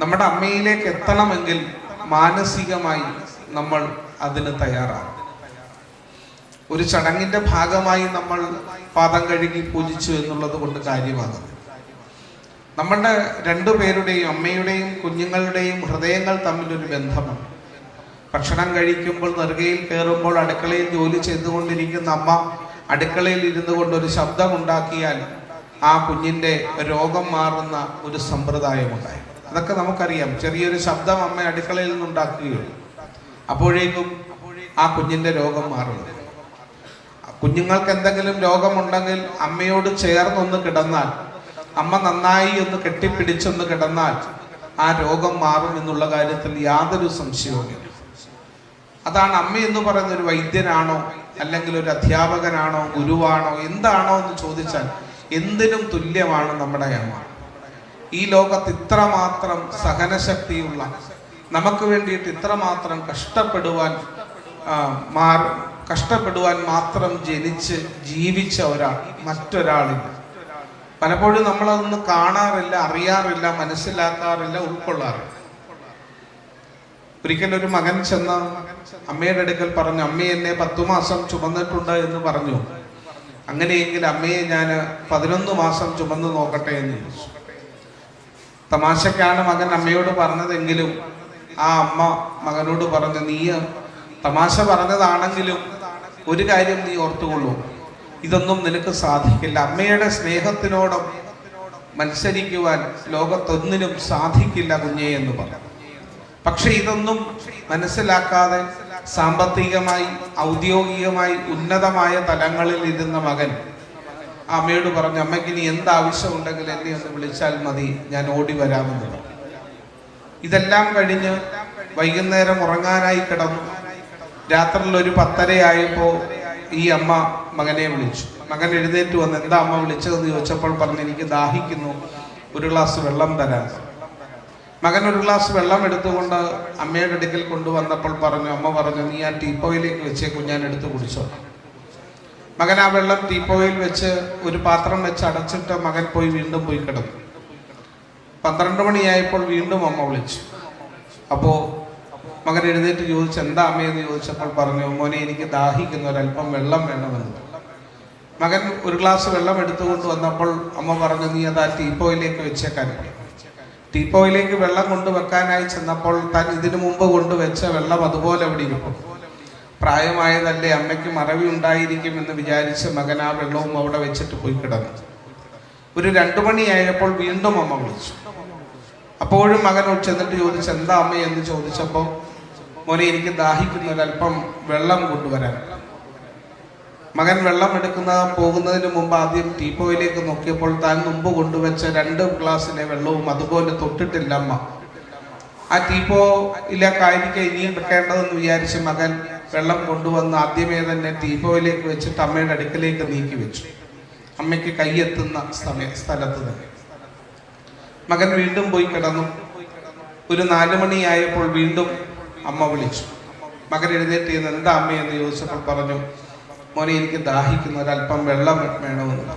നമ്മുടെ അമ്മയിലേക്ക് എത്തണമെങ്കിൽ മാനസികമായി നമ്മൾ അതിന് തയ്യാറാണ്. ഒരു ചടങ്ങിന്റെ ഭാഗമായി നമ്മൾ പാദം കഴുകി പൂജിച്ചു എന്നുള്ളത് കൊണ്ട് കാര്യമാകുന്നത്. നമ്മളുടെ 2 പേരുടെയും അമ്മയുടെയും കുഞ്ഞുങ്ങളുടെയും ഹൃദയങ്ങൾ തമ്മിലൊരു ബന്ധമാണ്. ഭക്ഷണം കഴിക്കുമ്പോൾ നെറുകയിൽ കയറുമ്പോൾ അടുക്കളയിൽ ജോലി ചെയ്തുകൊണ്ടിരിക്കുന്ന അമ്മ അടുക്കളയിൽ ഇരുന്നു കൊണ്ടൊരു ശബ്ദമുണ്ടാക്കിയാൽ ആ കുഞ്ഞിൻ്റെ രോഗം മാറുന്ന ഒരു സമ്പ്രദായമുണ്ടായി. അതൊക്കെ നമുക്കറിയാം. ചെറിയൊരു ശബ്ദം അമ്മ അടുക്കളയിൽ നിന്നുണ്ടാക്കുകയുള്ളൂ, അപ്പോഴേക്കും ആ കുഞ്ഞിൻ്റെ രോഗം മാറുന്നു. കുഞ്ഞുങ്ങൾക്ക് എന്തെങ്കിലും രോഗമുണ്ടെങ്കിൽ അമ്മയോട് ചേർന്നൊന്ന് കിടന്നാൽ, അമ്മ നന്നായി ഒന്ന് കെട്ടിപ്പിടിച്ചൊന്ന് കിടന്നാൽ ആ രോഗം മാറും എന്നുള്ള കാര്യത്തിൽ യാതൊരു സംശയവുമില്ല. അതാണ് അമ്മ എന്ന് പറയുന്ന ഒരു വൈദ്യനാണോ അല്ലെങ്കിൽ ഒരു അധ്യാപകനാണോ ഗുരുവാണോ എന്താണോ എന്ന് ചോദിച്ചാൽ എന്തിനും തുല്യമാണ് നമ്മുടെ അമ്മ. ഈ ലോകത്ത് ഇത്രമാത്രം സഹനശക്തിയുള്ള, നമുക്ക് വേണ്ടിയിട്ട് ഇത്രമാത്രം കഷ്ടപ്പെടുവാൻ മാത്രം ജനിച്ച് ജീവിച്ച മറ്റൊരാളില്ല. പലപ്പോഴും നമ്മളതൊന്നും കാണാറില്ല, അറിയാറില്ല, മനസ്സിലാക്കാറില്ല, ഉൾക്കൊള്ളാറില്ല. ഒരിക്കലൊരു മകൻ ചെന്ന് അമ്മയുടെ അടുക്കൽ പറഞ്ഞു, അമ്മയെ എന്നെ 10 മാസം ചുമന്നിട്ടുണ്ട് എന്ന് പറഞ്ഞു. അങ്ങനെയെങ്കിൽ അമ്മയെ ഞാൻ 11 മാസം ചുമന്ന് നോക്കട്ടെ എന്ന് ചോദിച്ചു. തമാശക്കാണ് മകൻ അമ്മയോട് പറഞ്ഞതെങ്കിലും ആ അമ്മ മകനോട് പറഞ്ഞു, നീ തമാശ പറഞ്ഞതാണെങ്കിലും ഒരു കാര്യം നീ ഓർത്തുകൊള്ളൂ, ഇതൊന്നും നിനക്ക് സാധിക്കില്ല. അമ്മയുടെ സ്നേഹത്തിനോടും മത്സരിക്കുവാൻ ലോകത്തൊന്നിനും സാധിക്കില്ല കുഞ്ഞേ എന്ന് പറഞ്ഞു. പക്ഷെ ഇതൊന്നും മനസ്സിലാക്കാതെ സാമ്പത്തികമായി ഔദ്യോഗികമായി ഉന്നതമായ തലങ്ങളിൽ ഇരുന്ന മകൻ അമ്മയോട് പറഞ്ഞു, അമ്മയ്ക്ക് ഇനി എന്താവശ്യമുണ്ടെങ്കിൽ എന്നെ ഒന്ന് വിളിച്ചാൽ മതി, ഞാൻ ഓടി വരാമെന്ന് പറഞ്ഞു. ഇതെല്ലാം കഴിഞ്ഞ് വൈകുന്നേരം ഉറങ്ങാനായി കിടന്നു. രാത്രിയിൽ ഒരു 10:30 ഈ അമ്മ മകനെ വിളിച്ചു. മകൻ എഴുന്നേറ്റ് വന്ന് എന്താ അമ്മ വിളിച്ചതെന്ന് ചോദിച്ചപ്പോൾ പറഞ്ഞു, എനിക്ക് ദാഹിക്കുന്നു, ഒരു ഗ്ലാസ് വെള്ളം തരാൻ. മകൻ ഒരു ഗ്ലാസ് വെള്ളം എടുത്തുകൊണ്ട് അമ്മയുടെ അടുക്കൽ കൊണ്ടുവന്നപ്പോൾ അമ്മ പറഞ്ഞു, നീ ആ ടീപ്പോയിലേക്ക് വെച്ചേക്കും, ഞാൻ എടുത്ത് കുടിച്ചോ. മകൻ ആ വെള്ളം ടീപ്പോയിൽ വെച്ച് ഒരു പാത്രം വെച്ച് അടച്ചിട്ട് മകൻ വീണ്ടും പോയി കിടന്നു. 12 മണിയായപ്പോൾ വീണ്ടും അമ്മ വിളിച്ചു. അപ്പോൾ മകൻ എഴുന്നേറ്റ് ചോദിച്ചു, എന്താ അമ്മയെന്ന് ചോദിച്ചപ്പോൾ പറഞ്ഞു, മോനെ എനിക്ക് ദാഹിക്കുന്നു, ഒരല്പം വെള്ളം വേണമെന്ന്. മകൻ ഒരു ഗ്ലാസ് വെള്ളം എടുത്തുകൊണ്ട് വന്നപ്പോൾ അമ്മ പറഞ്ഞു, നീ അത് ആ ടീപ്പോയിലേക്ക് വെച്ചേക്കാൻ. ടീപ്പോയിലേക്ക് വെള്ളം കൊണ്ടുവെക്കാനായി ചെന്നപ്പോൾ താൻ ഇതിനു മുമ്പ് കൊണ്ടുവച്ച വെള്ളം അതുപോലെ അവിടെ ഇരിക്കും. പ്രായമായതല്ലേ, അമ്മയ്ക്ക് മറവി ഉണ്ടായിരിക്കും എന്ന് വിചാരിച്ച് മകൻ ആ വെള്ളവും അവിടെ വെച്ചിട്ട് പോയി കിടന്നു. ഒരു 2 മണിയായപ്പോൾ വീണ്ടും അമ്മ വിളിച്ചു. അപ്പോഴും മകനോട് ചെന്നിട്ട് ചോദിച്ചു, എന്താ അമ്മ എന്ന് ചോദിച്ചപ്പോൾ, മോനെ എനിക്ക് ദാഹിക്കുന്ന ഒരല്പം വെള്ളം കൊണ്ടുവരാൻ. മകൻ വെള്ളം പോകുന്നതിന് മുമ്പ് ആദ്യം ടീപ്പോയിലേക്ക് നോക്കിയപ്പോൾ താൻ മുമ്പ് കൊണ്ടുവച്ച 2 ഗ്ലാസ്സിലെ വെള്ളവും അതുപോലെ തൊട്ടിട്ടില്ല അമ്മ. ആ ടീപ്പോയിലേക്കായിരിക്കും ഇനിയും വെക്കേണ്ടതെന്ന് വിചാരിച്ച് മകൻ വെള്ളം കൊണ്ടുവന്ന് ആദ്യമേ തന്നെ ടീപ്പോയിലേക്ക് വെച്ചിട്ട് അമ്മയുടെ അടുക്കലേക്ക് നീക്കി വെച്ചു, അമ്മയ്ക്ക് കൈയെത്തുന്ന സ്ഥലത്ത് തന്നെ. മകൻ വീണ്ടും പോയി കിടന്നു. ഒരു 4 മണിയായപ്പോൾ വീണ്ടും അമ്മ വിളിച്ചു. മകൻ എഴുന്നേറ്റ് ചെയ്യുന്നത് എന്താ അമ്മയെന്ന് ചോദിച്ചപ്പോൾ പറഞ്ഞു, മോനെ എനിക്ക് ദാഹിക്കുന്ന ഒരല്പം വെള്ളം വേണമെന്ന്.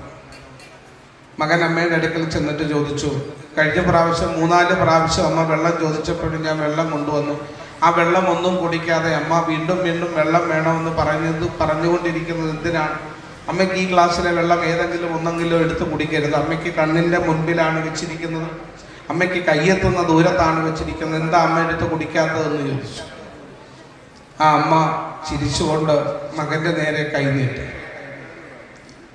മകൻ അമ്മയുടെ അടുക്കൽ ചെന്നിട്ട് ചോദിച്ചു, കഴിഞ്ഞ പ്രാവശ്യം 3-4 പ്രാവശ്യം അമ്മ വെള്ളം ചോദിച്ചപ്പോഴും ഞാൻ വെള്ളം കൊണ്ടുവന്നു, ആ വെള്ളം ഒന്നും കുടിക്കാതെ അമ്മ വീണ്ടും വീണ്ടും വെള്ളം വേണമെന്ന് പറഞ്ഞുകൊണ്ടിരിക്കുന്നത് എന്തിനാണ്? അമ്മയ്ക്ക് ഈ ഗ്ലാസ്സിലെ വെള്ളം ഒന്നെങ്കിലും എടുത്ത് കുടിക്കരുത്. അമ്മയ്ക്ക് കണ്ണിൻ്റെ മുൻപിലാണ് വെച്ചിരിക്കുന്നത്, അമ്മയ്ക്ക് കയ്യെത്തുന്ന ദൂരത്താണ് വെച്ചിരിക്കുന്നത്, എന്താ അമ്മ എടുത്ത് കുടിക്കാത്തതെന്ന് ചോദിച്ചു. ആ അമ്മ ചിരിച്ചുകൊണ്ട് മകന്റെ നേരെ കൈനീട്ടി.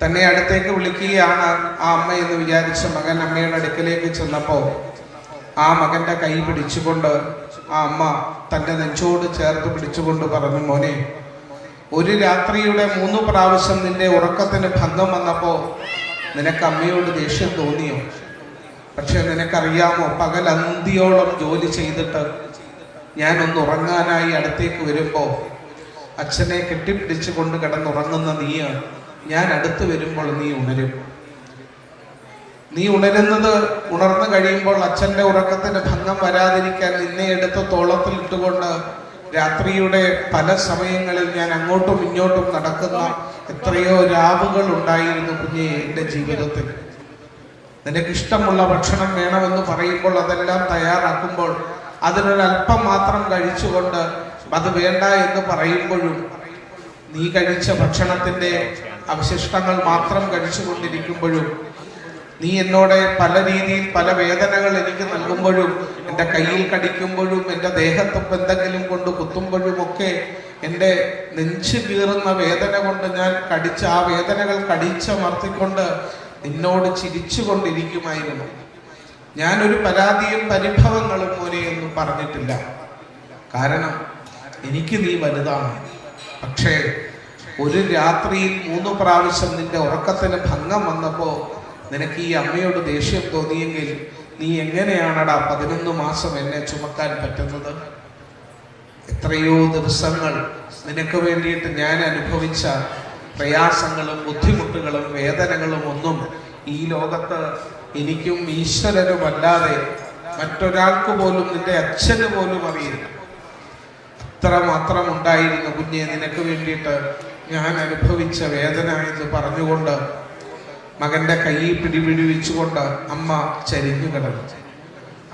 തന്നെ അടുത്തേക്ക് വിളിക്കുകയാണ് ആ അമ്മ എന്ന് വിചാരിച്ച മകൻ അമ്മയുടെ അടുക്കലേക്ക് ചെന്നപ്പോൾ ആ മകന്റെ കൈ പിടിച്ചുകൊണ്ട് ആ അമ്മ തൻ്റെ നെഞ്ചോട് ചേർത്ത് പിടിച്ചുകൊണ്ട് പറഞ്ഞു, മോനെ, ഒരു രാത്രിയുടെ 3 പ്രാവശ്യം നിന്റെ ഉറക്കത്തിന് ഭംഗം വന്നപ്പോൾ നിനക്ക് അമ്മയോട് ദേഷ്യം തോന്നിയോ? പക്ഷെ നിനക്കറിയാമോ, പകലന്തിയോളം ജോലി ചെയ്തിട്ട് ഞാനൊന്ന് ഉറങ്ങാനായി അടുത്തേക്ക് വരുമ്പോൾ അച്ഛനെ കെട്ടിപ്പിടിച്ചുകൊണ്ട് കിടന്നുറങ്ങുന്ന ഞാൻ അടുത്ത് വരുമ്പോൾ നീ ഉണരും. നീ ഉണർന്നു കഴിയുമ്പോൾ അച്ഛൻ്റെ ഉറക്കത്തിന് ഭംഗം വരാതിരിക്കാൻ നിന്നെ എടുത്ത് തോളത്തിൽ ഇട്ടുകൊണ്ട് രാത്രിയുടെ പല സമയങ്ങളിൽ ഞാൻ അങ്ങോട്ടും ഇങ്ങോട്ടും നടക്കുന്ന എത്രയോ രാവുകൾ ഉണ്ടായിരുന്നു കുഞ്ഞെ എൻ്റെ ജീവിതത്തിൽ. നിനക്കിഷ്ടമുള്ള ഭക്ഷണം വേണമെന്ന് പറയുമ്പോൾ അതെല്ലാം തയ്യാറാക്കുമ്പോൾ അതിനൊരല്പം മാത്രം കഴിച്ചുകൊണ്ട് അത് വേണ്ട എന്ന് പറയുമ്പോഴും നീ കഴിച്ച ഭക്ഷണത്തിൻ്റെ അവശിഷ്ടങ്ങൾ മാത്രം കഴിച്ചുകൊണ്ടിരിക്കുമ്പോഴും നീ എന്നോട് പല രീതിയിൽ പല വേദനകൾ എനിക്ക് നൽകുമ്പോഴും എൻ്റെ കയ്യിൽ കടിക്കുമ്പോഴും എൻ്റെ ദേഹത്ത് എന്തെങ്കിലും കൊണ്ട് കുത്തുമ്പോഴും ഒക്കെ എൻ്റെ നെഞ്ച് കീറുന്ന വേദന കൊണ്ട് ഞാൻ ആ വേദനകൾ കടിച്ചമർത്തിക്കൊണ്ട് നിന്നോട് ചിരിച്ചു കൊണ്ടിരിക്കുമായിരുന്നു. ഞാനൊരു പരാതിയും പരിഭവങ്ങളും മോനെയൊന്നും പറഞ്ഞിട്ടില്ല. കാരണം എനിക്ക് നീ വലുതാണ്. പക്ഷേ ഒരു രാത്രിയിൽ 3 പ്രാവശ്യം നിന്റെ ഉറക്കത്തിന് ഭംഗം വന്നപ്പോൾ നിനക്ക് ഈ അമ്മയോട് ദേഷ്യം തോന്നിയെങ്കിൽ നീ എങ്ങനെയാണടാ 11 മാസം എന്നെ ചുമക്കാൻ പറ്റുന്നത്? എത്രയോ ദിവസങ്ങൾ നിനക്ക് വേണ്ടിയിട്ട് ഞാൻ അനുഭവിച്ച പ്രയാസങ്ങളും ബുദ്ധിമുട്ടുകളും വേദനകളും ഒന്നും ഈ ലോകത്ത് എനിക്കും ഈശ്വരനുമല്ലാതെ മറ്റൊരാൾക്ക് പോലും, നിന്റെ അച്ഛന് പോലും അറിയില്ല. അത്രമാത്രം ഉണ്ടായിരുന്നു കുഞ്ഞെ നിനക്ക് വേണ്ടിയിട്ട് ഞാൻ അനുഭവിച്ച വേദന എന്ന് പറഞ്ഞുകൊണ്ട് മകന്റെ കൈ പിടിപിടിവിച്ചുകൊണ്ട് അമ്മ ചരിഞ്ഞു കിടന്നു.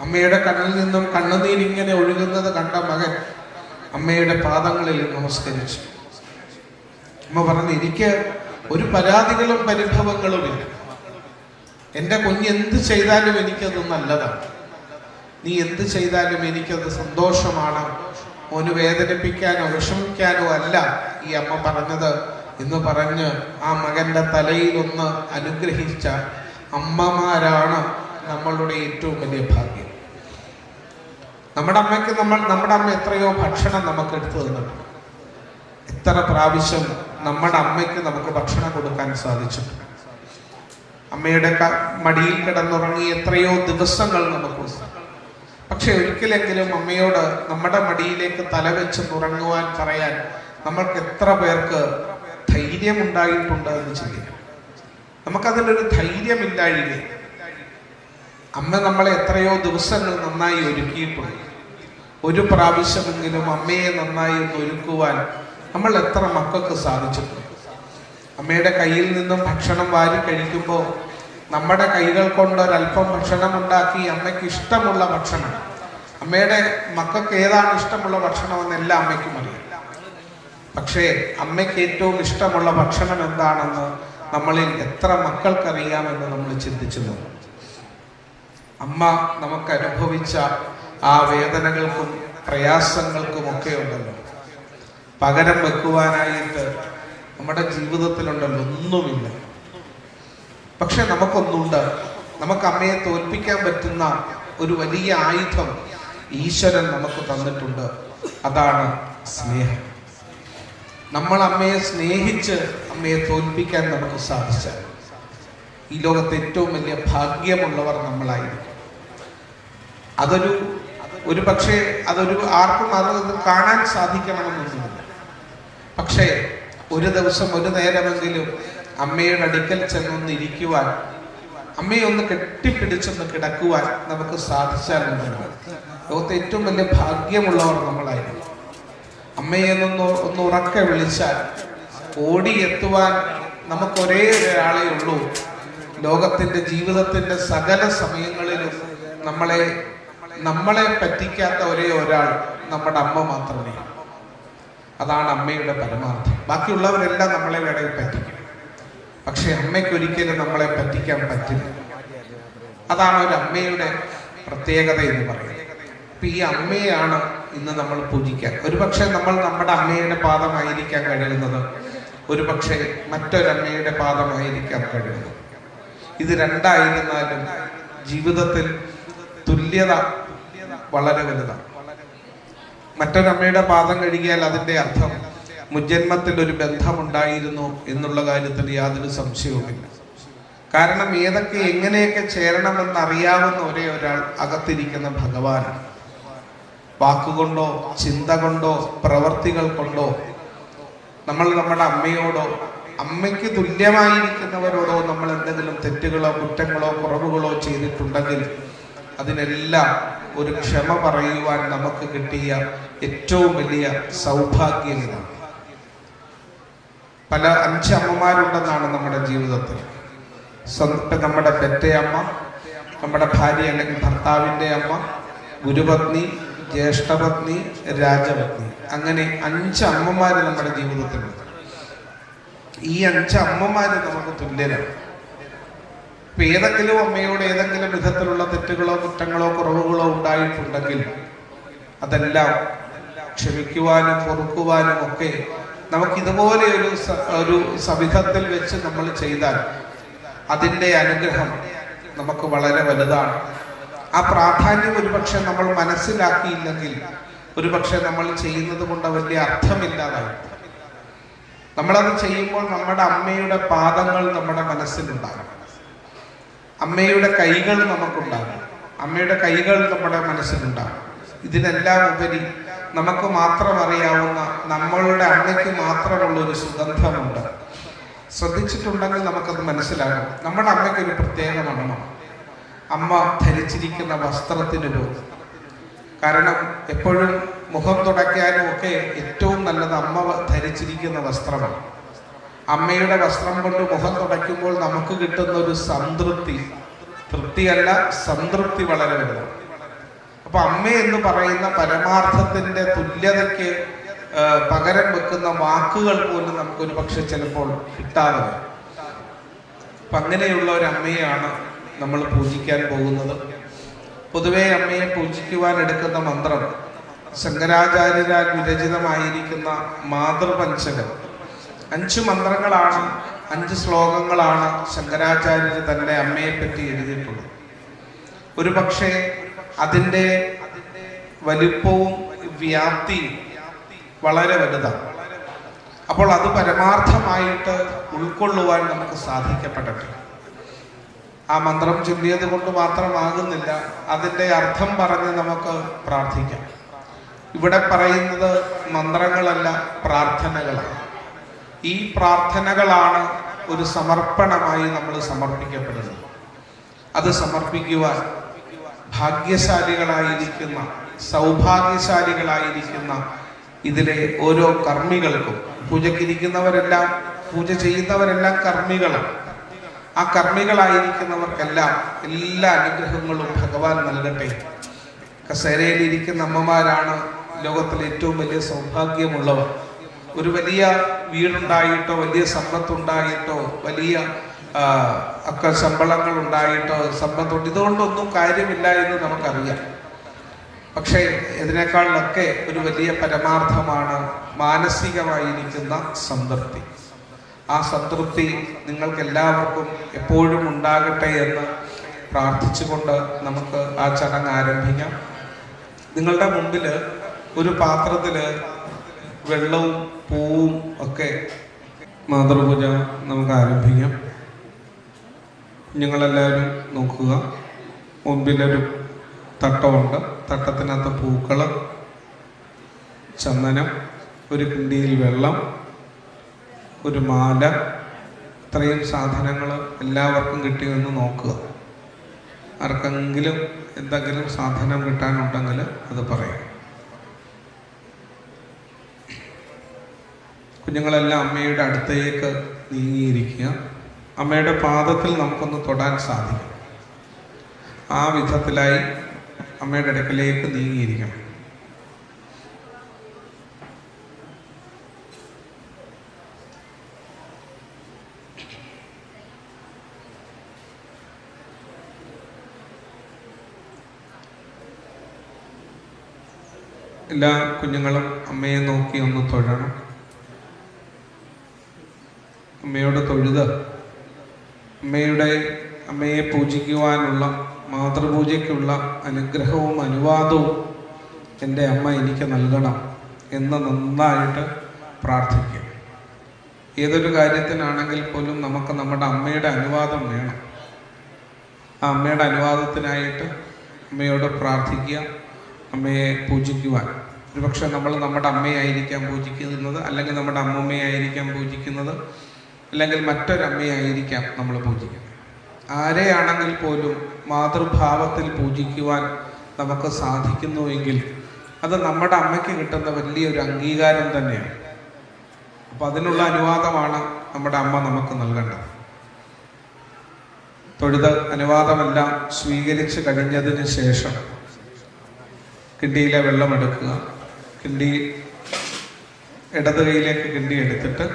അമ്മയുടെ കണ്ണിൽ നിന്നും കണ്ണുനീരിങ്ങനെ ഒഴുകുന്നത് കണ്ട മകൻ അമ്മയുടെ പാദങ്ങളിൽ നമസ്കരിച്ചു. അമ്മ പറഞ്ഞു, എനിക്ക് ഒരു പരാതികളും പരിഭവങ്ങളുമില്ല. എൻ്റെ കുഞ്ഞ് എന്ത് ചെയ്താലും എനിക്കത് നല്ലതാണ്. നീ എന്ത് ചെയ്താലും എനിക്കത് സന്തോഷമാണ്. മോന് വേദനിപ്പിക്കാനോ വിഷമിക്കാനോ അല്ല ഈ അമ്മ പറഞ്ഞത് എന്ന് പറഞ്ഞ് ആ മകന്റെ തലയിൽ ഒന്ന് അനുഗ്രഹിച്ച അമ്മമാരാണ് നമ്മളുടെ ഏറ്റവും വലിയ ഭാഗ്യം. നമ്മുടെ അമ്മ എത്രയോ ഭക്ഷണം നമുക്ക് എടുത്തു തന്നിട്ടുണ്ട്. എത്ര പ്രാവശ്യം നമ്മുടെ അമ്മയ്ക്ക് നമുക്ക് ഭക്ഷണം കൊടുക്കാൻ സാധിച്ചിട്ടുണ്ട്. അമ്മയുടെ മടിയിൽ കിടന്നുറങ്ങി എത്രയോ ദിവസങ്ങൾ നമുക്കുണ്ട്. പക്ഷെ ഒരിക്കലെങ്കിലും അമ്മയോട് നമ്മുടെ മടിയിലേക്ക് തലവെച്ച് ഉറങ്ങുവാൻ പറയാൻ നമ്മൾക്ക് എത്ര പേർക്ക് ധൈര്യമുണ്ടായിട്ടുണ്ട് എന്ന് ചിന്തിക്കണം. നമുക്കതിലൊരു ധൈര്യമില്ലാഴിക. അമ്മ നമ്മളെ എത്രയോ ദിവസങ്ങൾ നന്നായി ഒരുക്കിയിട്ടുണ്ട്. ഒരു പ്രാവശ്യമെങ്കിലും അമ്മയെ നന്നായി ഒന്ന് ഒരുക്കുവാൻ നമ്മൾ എത്ര മക്കൾക്ക് സാധിച്ചിട്ടുണ്ട്. അമ്മയുടെ കയ്യിൽ നിന്നും ഭക്ഷണം വാരി കഴിക്കുമ്പോൾ നമ്മുടെ കൈകൾ കൊണ്ട് ഒരല്പം ഭക്ഷണം ഉണ്ടാക്കി അമ്മയ്ക്ക് ഇഷ്ടമുള്ള ഭക്ഷണം, അമ്മയുടെ മക്കൾക്ക് ഏതാണ് ഇഷ്ടമുള്ള ഭക്ഷണമെന്ന് എല്ലാ അമ്മയ്ക്കും അറിയാം. പക്ഷേ അമ്മയ്ക്ക് ഏറ്റവും ഇഷ്ടമുള്ള ഭക്ഷണം എന്താണെന്ന് നമ്മളിൽ എത്ര മക്കൾക്കറിയാമെന്ന് നമ്മൾ ചിന്തിച്ചു നോക്കും. അമ്മ നമുക്ക് അനുഭവിച്ച ആ വേദനകൾക്കും പ്രയാസങ്ങൾക്കും ഒക്കെ ഉണ്ടല്ലോ, പകരം വെക്കുവാനായിട്ട് നമ്മുടെ ജീവിതത്തിലുണ്ടല്ലോ ഒന്നുമില്ല. പക്ഷെ നമുക്കൊന്നുണ്ട്. നമുക്ക് അമ്മയെ തോൽപ്പിക്കാൻ പറ്റുന്ന ഒരു വലിയ ആയുധം ഈശ്വരൻ നമുക്ക് തന്നിട്ടുണ്ട്. അതാണ് സ്നേഹം. നമ്മൾ അമ്മയെ സ്നേഹിച്ച് അമ്മയെ തോൽപ്പിക്കാൻ നമുക്ക് സാധിച്ചാൽ ഈ ലോകത്തെ ഏറ്റവും വലിയ ഭാഗ്യമുള്ളവർ നമ്മളായിരിക്കും. ഒരു പക്ഷേ അതൊരു ആർക്കും അത് കാണാൻ സാധിക്കണമെന്നൊന്നുമില്ല. പക്ഷേ ഒരു ദിവസം ഒരു നേരമെങ്കിലും അമ്മയുടെ അടുക്കൽ ചെന്നൊന്നിരിക്കുവാൻ, അമ്മയെ ഒന്ന് കെട്ടിപ്പിടിച്ചൊന്ന് കിടക്കുവാൻ നമുക്ക് സാധിച്ചാലുണ്ടല്ലോ ലോകത്തെ ഏറ്റവും വലിയ ഭാഗ്യമുള്ളവർ നമ്മളായിരിക്കും. അമ്മയെ ഒന്ന് ഉറക്കെ വിളിച്ചാൽ ഓടിയെത്തുവാൻ നമുക്കൊരേ ഒരാളേ ഉള്ളൂ. ലോകത്തിന്റെ ജീവിതത്തിന്റെ സകല സമയങ്ങളിലും നമ്മളെ പറ്റിക്കാത്ത ഒരേ ഒരാൾ നമ്മുടെ അമ്മ മാത്രമേ. അതാണ് അമ്മയുടെ പരമാർത്ഥം. ബാക്കിയുള്ളവരെല്ലാം നമ്മളെ വേണമെങ്കിൽ പറ്റിക്കും, പക്ഷെ അമ്മയ്ക്കൊരിക്കലും നമ്മളെ പറ്റിക്കാൻ പറ്റില്ല. അതാണ് ഒരു അമ്മയുടെ പ്രത്യേകത എന്ന് പറയുന്നത്. അപ്പൊ ഈ അമ്മയാണ് ഇന്ന് നമ്മൾ പൂജിക്കാൻ. ഒരുപക്ഷെ നമ്മൾ നമ്മുടെ അമ്മയുടെ പാദമായിരിക്കാൻ കഴിയുന്നത്, ഒരുപക്ഷെ മറ്റൊരമ്മയുടെ പാദമായിരിക്കാൻ കഴിയുന്നത്. ഇത് രണ്ടായിരുന്നാലും ജീവിതത്തിൽ തുല്യത വളരെ വലുതാണ്. മറ്റൊരമ്മയുടെ പാദം കഴുകിയാൽ അതിൻ്റെ അർത്ഥം മുജ്ജന്മത്തിൽ ഒരു ബന്ധമുണ്ടായിരുന്നു എന്നുള്ള കാര്യത്തിൽ യാതൊരു സംശയവുമില്ല. കാരണം ഏതൊക്കെ എങ്ങനെയൊക്കെ ചേരണമെന്ന് അറിയാവുന്ന ഒരേ ഒരാൾ അകത്തിരിക്കുന്ന ഭഗവാനാണ്. വാക്കുകൊണ്ടോ ചിന്ത കൊണ്ടോ പ്രവർത്തികൾ കൊണ്ടോ നമ്മൾ നമ്മുടെ അമ്മയോടോ അമ്മയ്ക്ക് തുല്യമായിരിക്കുന്നവരോടോ നമ്മൾ എന്തെങ്കിലും തെറ്റുകളോ കുറ്റങ്ങളോ കുറവുകളോ ചെയ്തിട്ടുണ്ടെങ്കിൽ അതിനെല്ലാം ഒരു ക്ഷമ പറയുവാൻ നമുക്ക് കിട്ടിയ ഏറ്റവും വലിയ സൗഭാഗ്യം ഇതാണ്. 5 അമ്മമാരുണ്ടെന്നാണ് നമ്മുടെ ജീവിതത്തിൽ. നമ്മുടെ പെറ്റയമ്മ, നമ്മുടെ ഭാര്യ അല്ലെങ്കിൽ ഭർത്താവിൻ്റെ അമ്മ, ഗുരുപത്നി, ജ്യേഷ്ഠപത്നി, രാജപത്നി, അങ്ങനെ 5 അമ്മമാര് നമ്മുടെ ജീവിതത്തിലുണ്ട്. ഈ 5 അമ്മമാര് നമുക്ക് തുല്യരാണ്. ഇപ്പൊ ഏതെങ്കിലും അമ്മയോട് ഏതെങ്കിലും വിധത്തിലുള്ള തെറ്റുകളോ കുറ്റങ്ങളോ കുറവുകളോ ഉണ്ടായിട്ടുണ്ടെങ്കിൽ അതെല്ലാം ക്ഷമിക്കുവാനും പൊറുക്കുവാനും ഒക്കെ നമുക്ക് ഇതുപോലെ ഒരു സവിധത്തിൽ വെച്ച് നമ്മൾ ചെയ്താൽ അതിൻ്റെ അനുഗ്രഹം നമുക്ക് വളരെ വലുതാണ്. ആ പ്രാധാന്യം ഒരുപക്ഷെ നമ്മൾ മനസ്സിലാക്കിയില്ലെങ്കിൽ ഒരുപക്ഷെ നമ്മൾ ചെയ്യുന്നത് കൊണ്ട് വലിയ അർത്ഥമില്ലാതായി. നമ്മളത് ചെയ്യുമ്പോൾ നമ്മുടെ അമ്മയുടെ പാദങ്ങൾ നമ്മുടെ മനസ്സിലുണ്ടാകും, അമ്മയുടെ കൈകൾ നമുക്കുണ്ടാകും, അമ്മയുടെ കൈകൾ നമ്മുടെ മനസ്സിലുണ്ടാകും. ഇതിനെല്ലാം ഉപരി നമുക്ക് മാത്രം അറിയാവുന്ന, നമ്മളുടെ അമ്മയ്ക്ക് മാത്രമുള്ളൊരു സുഗന്ധമുണ്ട്. ശ്രദ്ധിച്ചിട്ടുണ്ടെങ്കിൽ നമുക്കത് മനസ്സിലാകും. നമ്മുടെ അമ്മയ്ക്കൊരു പ്രത്യേക മണം. അമ്മ ധരിച്ചിരിക്കുന്ന വസ്ത്രത്തിന് പോലും. കാരണം എപ്പോഴും മുഖം തുടയ്ക്കാനും ഒക്കെ ഏറ്റവും നല്ലത് അമ്മ ധരിച്ചിരിക്കുന്ന വസ്ത്രമാണ്. അമ്മയുടെ വസ്ത്രം കൊണ്ട് മുഖം തുടയ്ക്കുമ്പോൾ നമുക്ക് കിട്ടുന്ന ഒരു സംതൃപ്തി, തൃപ്തിയല്ല സംതൃപ്തി വളരെ വലുതാണ്. അപ്പൊ അമ്മ എന്ന് പറയുന്ന പരമാർത്ഥത്തിന്റെ തുല്യതയ്ക്ക് പകരം വെക്കുന്ന വാക്കുകൾ പോലും നമുക്കൊരു പക്ഷെ ചിലപ്പോൾ കിട്ടാതെ വരും. അപ്പൊ അങ്ങനെയുള്ള ഒരു അമ്മയെയാണ് നമ്മൾ പൂജിക്കാൻ പോകുന്നത്. പൊതുവെ അമ്മയെ പൂജിക്കുവാൻ എടുക്കുന്ന മന്ത്രം ശങ്കരാചാര്യരാൽ വിരചിതമായിരിക്കുന്ന മാതൃപഞ്ചകം. 5 മന്ത്രങ്ങളാണ്, 5 ശ്ലോകങ്ങളാണ് ശങ്കരാചാര്യർ തന്റെ അമ്മയെ പറ്റി എഴുതിയിട്ടുള്ളത്. ഒരു പക്ഷേ അതിൻ്റെ വലിപ്പവും വ്യാപ്തിയും വളരെ വലുതാണ്. അപ്പോൾ അത് പരമാർത്ഥമായിട്ട് ഉൾക്കൊള്ളുവാൻ നമുക്ക് സാധിക്കപ്പെടട്ടെ. ആ മന്ത്രം ചൊല്ലിയത് കൊണ്ട് മാത്രമാകുന്നില്ല, അതിൻ്റെ അർത്ഥം പറഞ്ഞ് നമുക്ക് പ്രാർത്ഥിക്കാം. ഇവിടെ പറയുന്നത് മന്ത്രങ്ങളല്ല, പ്രാർത്ഥനകളാണ്. ഈ പ്രാർത്ഥനകളാണ് ഒരു സമർപ്പണമായി നമ്മൾ സമർപ്പിക്കപ്പെടുന്നത്. അത് സമർപ്പിക്കുവാൻ ഭാഗ്യശാലികളായിരിക്കുന്ന, സൗഭാഗ്യശാലികളായിരിക്കുന്ന ഇതിലെ ഓരോ കർമ്മികൾക്കും, പൂജയ്ക്കിരിക്കുന്നവരെല്ലാം, പൂജ ചെയ്യുന്നവരെല്ലാം കർമ്മികളാണ്. ആ കർമ്മികളായിരിക്കുന്നവർക്കെല്ലാം എല്ലാ അനുഗ്രഹങ്ങളും ഭഗവാൻ നൽകട്ടെ. കസേരയിലിരിക്കുന്ന അമ്മമാരാണ് ലോകത്തിലെ ഏറ്റവും വലിയ സൗഭാഗ്യമുള്ളവർ. ഒരു വലിയ വീടുണ്ടായിട്ടോ, വലിയ സമ്പത്തുണ്ടായിട്ടോ, വലിയ ഒക്കെ ശമ്പളങ്ങൾ ഉണ്ടായിട്ടോ, സമ്പത്തുണ്ട്, ഇതുകൊണ്ടൊന്നും കാര്യമില്ല എന്ന് നമുക്കറിയാം. പക്ഷേ ഇതിനേക്കാളൊക്കെ ഒരു വലിയ പരമാർത്ഥമാണ് മാനസികമായിരിക്കുന്ന സംതൃപ്തി. ആ സംതൃപ്തി നിങ്ങൾക്ക് എല്ലാവർക്കും എപ്പോഴും ഉണ്ടാകട്ടെ എന്ന് പ്രാർത്ഥിച്ചുകൊണ്ട് നമുക്ക് ആ ചടങ്ങ് ആരംഭിക്കാം. നിങ്ങളുടെ മുമ്പിൽ ഒരു പാത്രത്തിൽ വെള്ളവും പൂവും ഒക്കെ മാതൃപൂജ നമുക്ക് ആരംഭിക്കാം. കുഞ്ഞുങ്ങളെല്ലാവരും നോക്കുക. മുമ്പിലൊരു തട്ടമുണ്ട്. തട്ടത്തിനകത്ത് പൂക്കൾ, ചന്ദനം, ഒരു കിണ്ടിയിൽ വെള്ളം, ഒരു മാല, ഇത്രയും സാധനങ്ങൾ എല്ലാവർക്കും കിട്ടിയെന്ന് നോക്കുക. ആർക്കെങ്കിലും എന്തെങ്കിലും സാധനം കിട്ടാനുണ്ടെങ്കിൽ അത് പറയാം. കുഞ്ഞുങ്ങളെല്ലാം അമ്മയുടെ അടുത്തേക്ക് നീങ്ങിയിരിക്കുക. അമ്മയുടെ പാദത്തിൽ നമുക്കൊന്ന് തൊടാൻ സാധിക്കും. ആ വിധത്തിലായി അമ്മയുടെ അടുക്കലേക്ക് നീങ്ങിയിരിക്കണം. എല്ലാ കുഞ്ഞുങ്ങളും അമ്മയെ നോക്കി ഒന്ന് തൊഴണം. അമ്മയോട് തൊഴുത് അമ്മയെ പൂജിക്കുവാനുള്ള, മാതൃപൂജയ്ക്കുള്ള അനുഗ്രഹവും അനുവാദവും എൻ്റെ അമ്മ എനിക്ക് നൽകണം എന്ന് നന്നായിട്ട് പ്രാർത്ഥിക്കുക. ഏതൊരു കാര്യത്തിനാണെങ്കിൽ പോലും നമുക്ക് നമ്മുടെ അമ്മയുടെ അനുവാദം വേണം. ആ അമ്മയുടെ അനുവാദത്തിനായിട്ട് അമ്മയോട് പ്രാർത്ഥിക്കുക. അമ്മയെ പൂജിക്കുവാൻ, ഒരുപക്ഷെ നമ്മൾ നമ്മുടെ അമ്മയായിരിക്കാം പൂജിക്കുന്നത്, അല്ലെങ്കിൽ നമ്മുടെ അമ്മൂമ്മയായിരിക്കാം പൂജിക്കുന്നത്, അല്ലെങ്കിൽ മറ്റൊരമ്മയായിരിക്കാം നമ്മൾ പൂജിക്കുന്നത്. ആരെയാണെങ്കിൽ പോലും മാതൃഭാവത്തിൽ പൂജിക്കുവാൻ നമുക്ക് സാധിക്കുന്നുവെങ്കിൽ അത് നമ്മുടെ അമ്മയ്ക്ക് കിട്ടുന്ന വലിയൊരു അംഗീകാരം തന്നെയാണ്. അപ്പം അതിനുള്ള അനുവാദമാണ് നമ്മുടെ അമ്മ നമുക്ക് നൽകേണ്ടത്. തൊഴുത് അനുവാദമെല്ലാം സ്വീകരിച്ച് കഴിഞ്ഞതിന് ശേഷം കിണ്ടിയിലെ വെള്ളമെടുക്കുക. ഇടത് കൈയിലേക്ക് കിണ്ടി എടുത്തിട്ട്,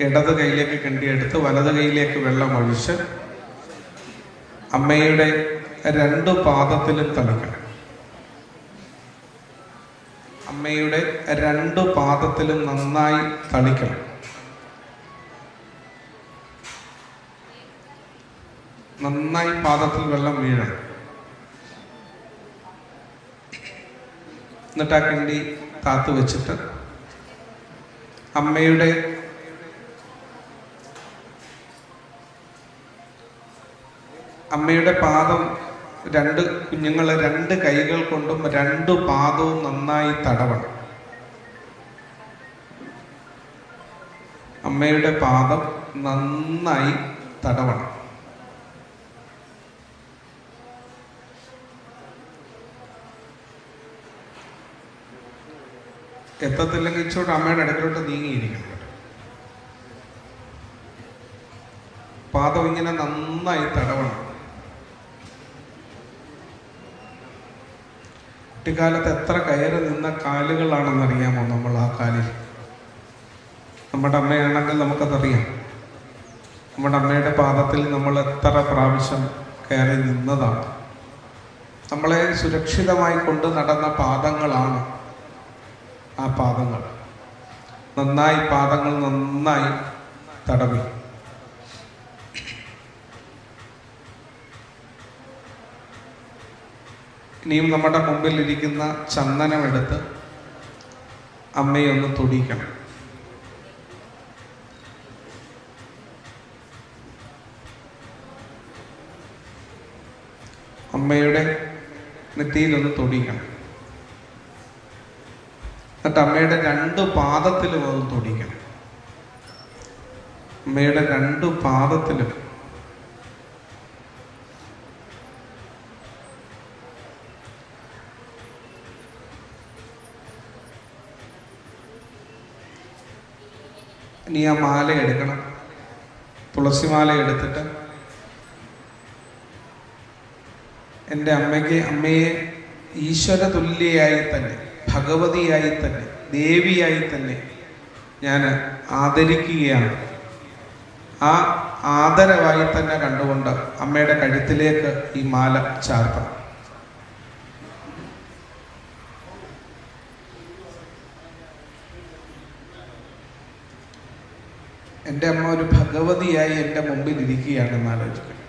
ഇടത് കൈയിലേക്ക് കിണ്ടി എടുത്ത് വലത് കൈയിലേക്ക് വെള്ളം ഒഴിച്ച് അമ്മയുടെ 2 പാദത്തിലും തളിക്കണം. അമ്മയുടെ 2 പാദത്തിലും നന്നായി തളിക്കണം. നന്നായി പാദത്തിൽ വെള്ളം വീഴണം. എന്നിട്ട് ആ കിണ്ടി താത്തു വെച്ചിട്ട് അമ്മയുടെ പാദം കുഞ്ഞുങ്ങളെ 2 കൈകൾ കൊണ്ടും 2 പാദവും നന്നായി തടവണം. അമ്മയുടെ പാദം നന്നായി തടവണം. എത്തത്തില്ലെങ്കിൽ ഇച്ചോട്ട് അമ്മയുടെ അടുക്കലോട്ട് നീങ്ങിയിരിക്കണം. പാദം ഇങ്ങനെ നന്നായി തടവണം. കുട്ടിക്കാലത്ത് എത്ര കയറി നിന്ന കാലുകളാണെന്നറിയാമോ നമ്മൾ ആ കാലിൽ? നമ്മുടെ അമ്മയാണെങ്കിൽ നമുക്കതറിയാം. നമ്മുടെ അമ്മയുടെ പാദത്തിൽ നമ്മൾ എത്ര പ്രാവശ്യം കയറി നിന്നതാണ്. നമ്മളെ സുരക്ഷിതമായി കൊണ്ട് നടന്ന പാദങ്ങളാണ് ആ പാദങ്ങൾ. പാദങ്ങൾ നന്നായി തടവി. ഇനിയും നമ്മുടെ മുമ്പിൽ ഇരിക്കുന്ന ചന്ദനമെടുത്ത് അമ്മയൊന്ന് തൊടിക്കണം. അമ്മയുടെ നെറ്റിയിലൊന്ന് തൊടിക്കണം. എന്നിട്ട് അമ്മയുടെ 2 പാദത്തിലും അത് തൊടിക്കണം. അമ്മയുടെ 2 പാദത്തിലും. ഇനി ആ മാല എടുക്കണം. തുളസിമാല എടുത്തിട്ട് എൻ്റെ അമ്മയെ ഈശ്വര തുല്യയായി തന്നെ, ഭഗവതിയായി തന്നെ, ദേവിയായി തന്നെ ഞാൻ ആദരിക്കുകയാണ്. ആ ആദരവായി തന്നെ കണ്ടുകൊണ്ട് അമ്മയുടെ കഴുത്തിലേക്ക് ഈ മാല ചാർത്തണം. എൻ്റെ അമ്മ ഒരു ഭഗവതിയായി എൻ്റെ മുമ്പിൽ ഇരിക്കുകയാണെന്ന് ആലോചിക്കണം.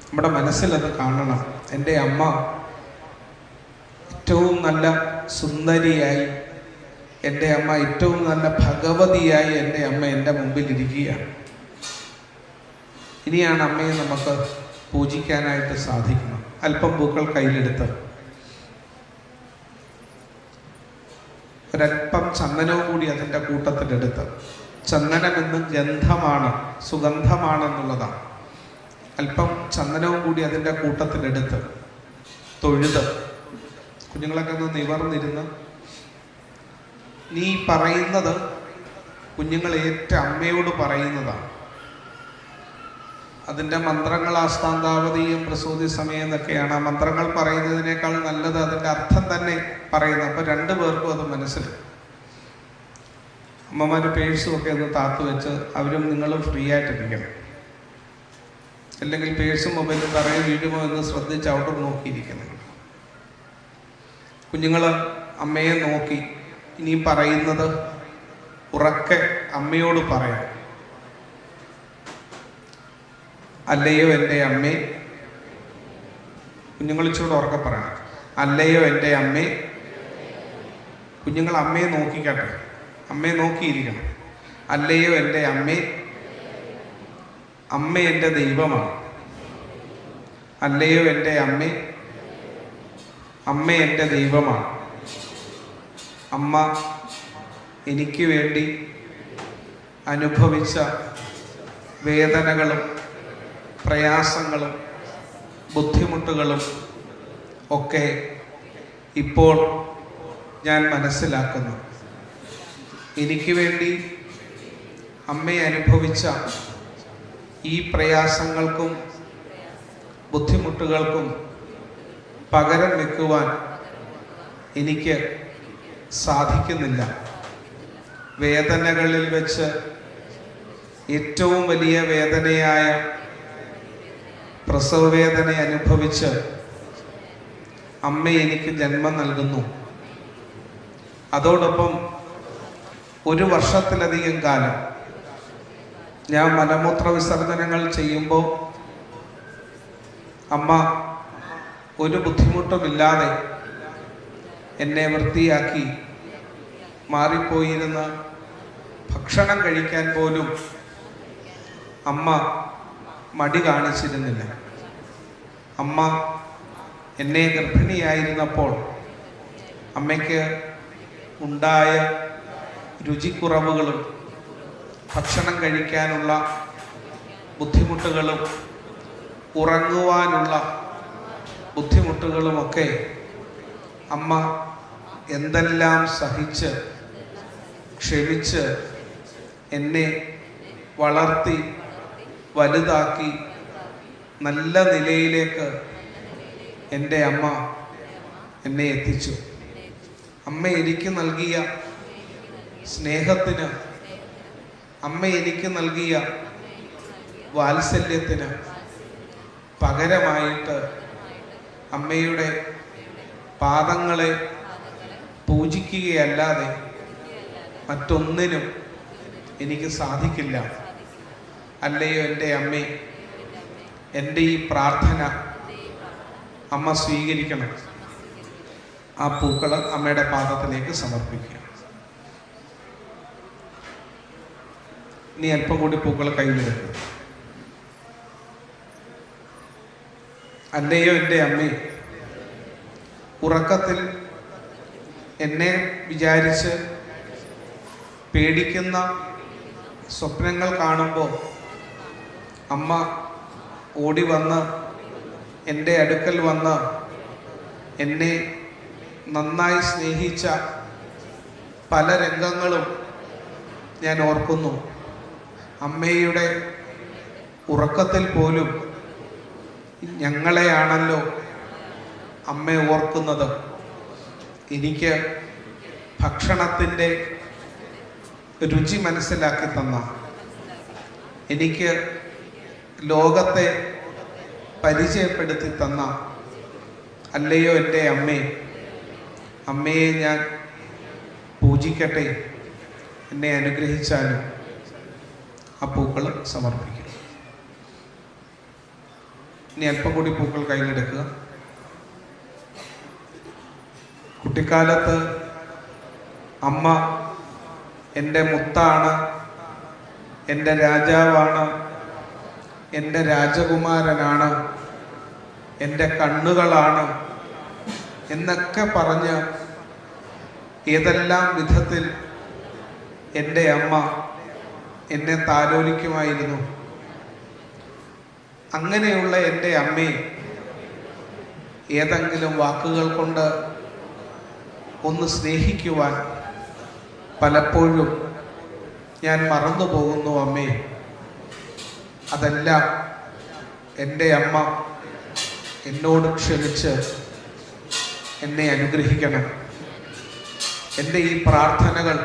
നമ്മുടെ മനസ്സിലത് കാണണം. എൻ്റെ അമ്മ ഏറ്റവും നല്ല സുന്ദരിയായി, എൻ്റെ അമ്മ ഏറ്റവും നല്ല ഭഗവതിയായി എൻ്റെ അമ്മ എൻ്റെ മുമ്പിൽ ഇരിക്കുകയാണ്. ഇനിയാണ് അമ്മയെ നമുക്ക് പൂജിക്കാനായിട്ട് സാധിക്കണം. അല്പം പൂക്കൾ കയ്യിലെടുത്ത് ഒരല്പം ചന്ദനവും കൂടി അതിൻ്റെ കൂട്ടത്തിലെടുത്ത്, ചന്ദനമെന്ന് ഗന്ധമാണ്, സുഗന്ധമാണെന്നുള്ളതാണ്. അല്പം ചന്ദനവും കൂടി അതിൻ്റെ കൂട്ടത്തിലെടുത്ത് തൊഴുത് കുഞ്ഞുങ്ങളൊക്കെ ഒന്ന് നിവർന്നിരുന്ന് നീ പറയുന്നത് കുഞ്ഞുങ്ങൾ അമ്മയോട് പറയുന്നതാണ്. അതിൻ്റെ മന്ത്രങ്ങൾ ആസ്ഥാന്താവതിയും പ്രസൂതി സമയം എന്നൊക്കെയാണ്. ആ മന്ത്രങ്ങൾ പറയുന്നതിനേക്കാൾ നല്ലത് അതിൻ്റെ അർത്ഥം തന്നെ പറയുന്നത്. അപ്പോൾ 2 പേർക്കും അത് മനസ്സിലാവും. അമ്മമാർ പേഴ്സും ഒക്കെ ഒന്ന് താത്തു വെച്ച് അവരും നിങ്ങളും ഫ്രീ ആയിട്ടിരിക്കണം. അല്ലെങ്കിൽ പേഴ്സും മൊബൈലും തറയിൽ വീഴുമോ എന്ന് ശ്രദ്ധിച്ച് അവിടെ നോക്കിയിരിക്കണം. കുഞ്ഞുങ്ങൾ അമ്മയെ നോക്കി ഇനി പറയുന്നത് ഉറക്കെ അമ്മയോട് പറയാം. അല്ലയോ എൻ്റെ അമ്മേ, കുഞ്ഞുങ്ങൾ ഇച്ചിരി ഉറക്കെ പറയണം. അല്ലയോ എൻ്റെ അമ്മേ. കുഞ്ഞുങ്ങൾ അമ്മയെ നോക്കിക്കട്ടെ, അമ്മയെ നോക്കിയിരിക്കണം. അല്ലയോ എൻ്റെ അമ്മേ, അമ്മ എൻ്റെ ദൈവമാണ്. അല്ലയോ എൻ്റെ അമ്മേ, അമ്മ എൻ്റെ ദൈവമാണ്. അമ്മ എനിക്ക് വേണ്ടി അനുഭവിച്ച വേദനകളും പ്രയാസങ്ങളും ബുദ്ധിമുട്ടുകളും ഒക്കെ ഇപ്പോൾ ഞാൻ മനസ്സിലാക്കുന്നു. എനിക്ക് വേണ്ടി അമ്മയെ അനുഭവിച്ച ഈ പ്രയാസങ്ങൾക്കും ബുദ്ധിമുട്ടുകൾക്കും പകരം വെക്കുവാൻ എനിക്ക് സാധിക്കുന്നില്ല. വേദനകളിൽ വെച്ച് ഏറ്റവും വലിയ വേദനയായ പ്രസവവേദന അനുഭവിച്ച് അമ്മ എനിക്ക് ജന്മം നൽകുന്നു. അതോടൊപ്പം 1 വർഷത്തിലധികം കാലം ഞാൻ മലമൂത്ര വിസർജനങ്ങൾ ചെയ്യുമ്പോൾ അമ്മ ഒരു ബുദ്ധിമുട്ടുമില്ലാതെ എന്നെ വൃത്തിയാക്കി, മാറിപ്പോയിരുന്ന ഭക്ഷണം കഴിക്കാൻ പോലും അമ്മ മടി കാണിച്ചിരുന്നില്ല. അമ്മ എന്നെ ഗർഭിണിയായിരുന്നപ്പോൾ അമ്മയ്ക്ക് ഉണ്ടായ രുചിക്കുറവുകളും ഭക്ഷണം കഴിക്കാനുള്ള ബുദ്ധിമുട്ടുകളും ഉറങ്ങുവാനുള്ള ബുദ്ധിമുട്ടുകളുമൊക്കെ അമ്മ എന്തെല്ലാം സഹിച്ച് ക്ഷമിച്ച് എന്നെ വളർത്തി വലുതാക്കി നല്ല നിലയിലേക്ക് എൻ്റെ അമ്മ എന്നെ എത്തിച്ചു. അമ്മ എനിക്ക് നൽകിയ സ്നേഹത്തിന്, അമ്മ എനിക്ക് നൽകിയ വാത്സല്യത്തിന് പകരമായിട്ട് അമ്മയുടെ പാദങ്ങളെ പൂജിക്കുകയല്ലാതെ മറ്റൊന്നിനും എനിക്ക് സാധിക്കില്ല. അല്ലയോ എൻ്റെ അമ്മേ, എൻ്റെ ഈ പ്രാർത്ഥന അമ്മ സ്വീകരിക്കണം. ആ പൂക്കൾ അമ്മയുടെ പാദത്തിലേക്ക് സമർപ്പിക്കുക. നീ അല്പം കൂടി പൂക്കൾ കയ്യിലെടുക്കുക. അല്ലയോ എൻ്റെ അമ്മേ, ഉറക്കത്തിൽ എന്നെ വിചാരിച്ച് പേടിക്കുന്ന സ്വപ്നങ്ങൾ കാണുമ്പോൾ അമ്മ ഓടി വന്ന് എൻ്റെ അടുക്കൽ വന്ന് എന്നെ നന്നായി സ്നേഹിച്ച പല രംഗങ്ങളും ഞാൻ ഓർക്കുന്നു. അമ്മയുടെ ഉറക്കത്തിൽ പോലും ഞങ്ങളെയാണല്ലോ അമ്മ ഓർക്കുന്നത്. എനിക്ക് ഭക്ഷണത്തിൻ്റെ രുചി മനസ്സിലാക്കി തന്ന, എനിക്ക് ലോകത്തെ പരിചയപ്പെടുത്തി തന്ന അല്ലയോ എൻ്റെ അമ്മേ, അമ്മയെ ഞാൻ പൂജിക്കട്ടെ. എന്നെ അനുഗ്രഹിച്ചാലും ആ പൂക്കൾ സമർപ്പിക്കും. ഇനി അല്പം കൂടി പൂക്കൾ കയ്യിലെടുക്കുക. കുട്ടിക്കാലത്ത് അമ്മ എൻ്റെ മുത്താണ്, എൻ്റെ രാജാവാണ്, എൻ്റെ രാജകുമാരനാണ്, എൻ്റെ കണ്ണുകളാണ് എന്നൊക്കെ പറഞ്ഞ് ഏതെല്ലാം വിധത്തിൽ എൻ്റെ അമ്മ എന്നെ താലോലിക്കുമായിരുന്നു. അങ്ങനെയുള്ള എൻ്റെ അമ്മയെ ഏതെങ്കിലും വാക്കുകൾ കൊണ്ട് ഒന്ന് സ്നേഹിക്കുവാൻ പലപ്പോഴും ഞാൻ മറന്നു പോകുന്നു അമ്മേ. അതെല്ലാം എൻ്റെ അമ്മ എന്നോട് ക്ഷമിച്ച് എന്നെ അനുഗ്രഹിക്കണം. എൻ്റെ ഈ പ്രാർത്ഥനകൾ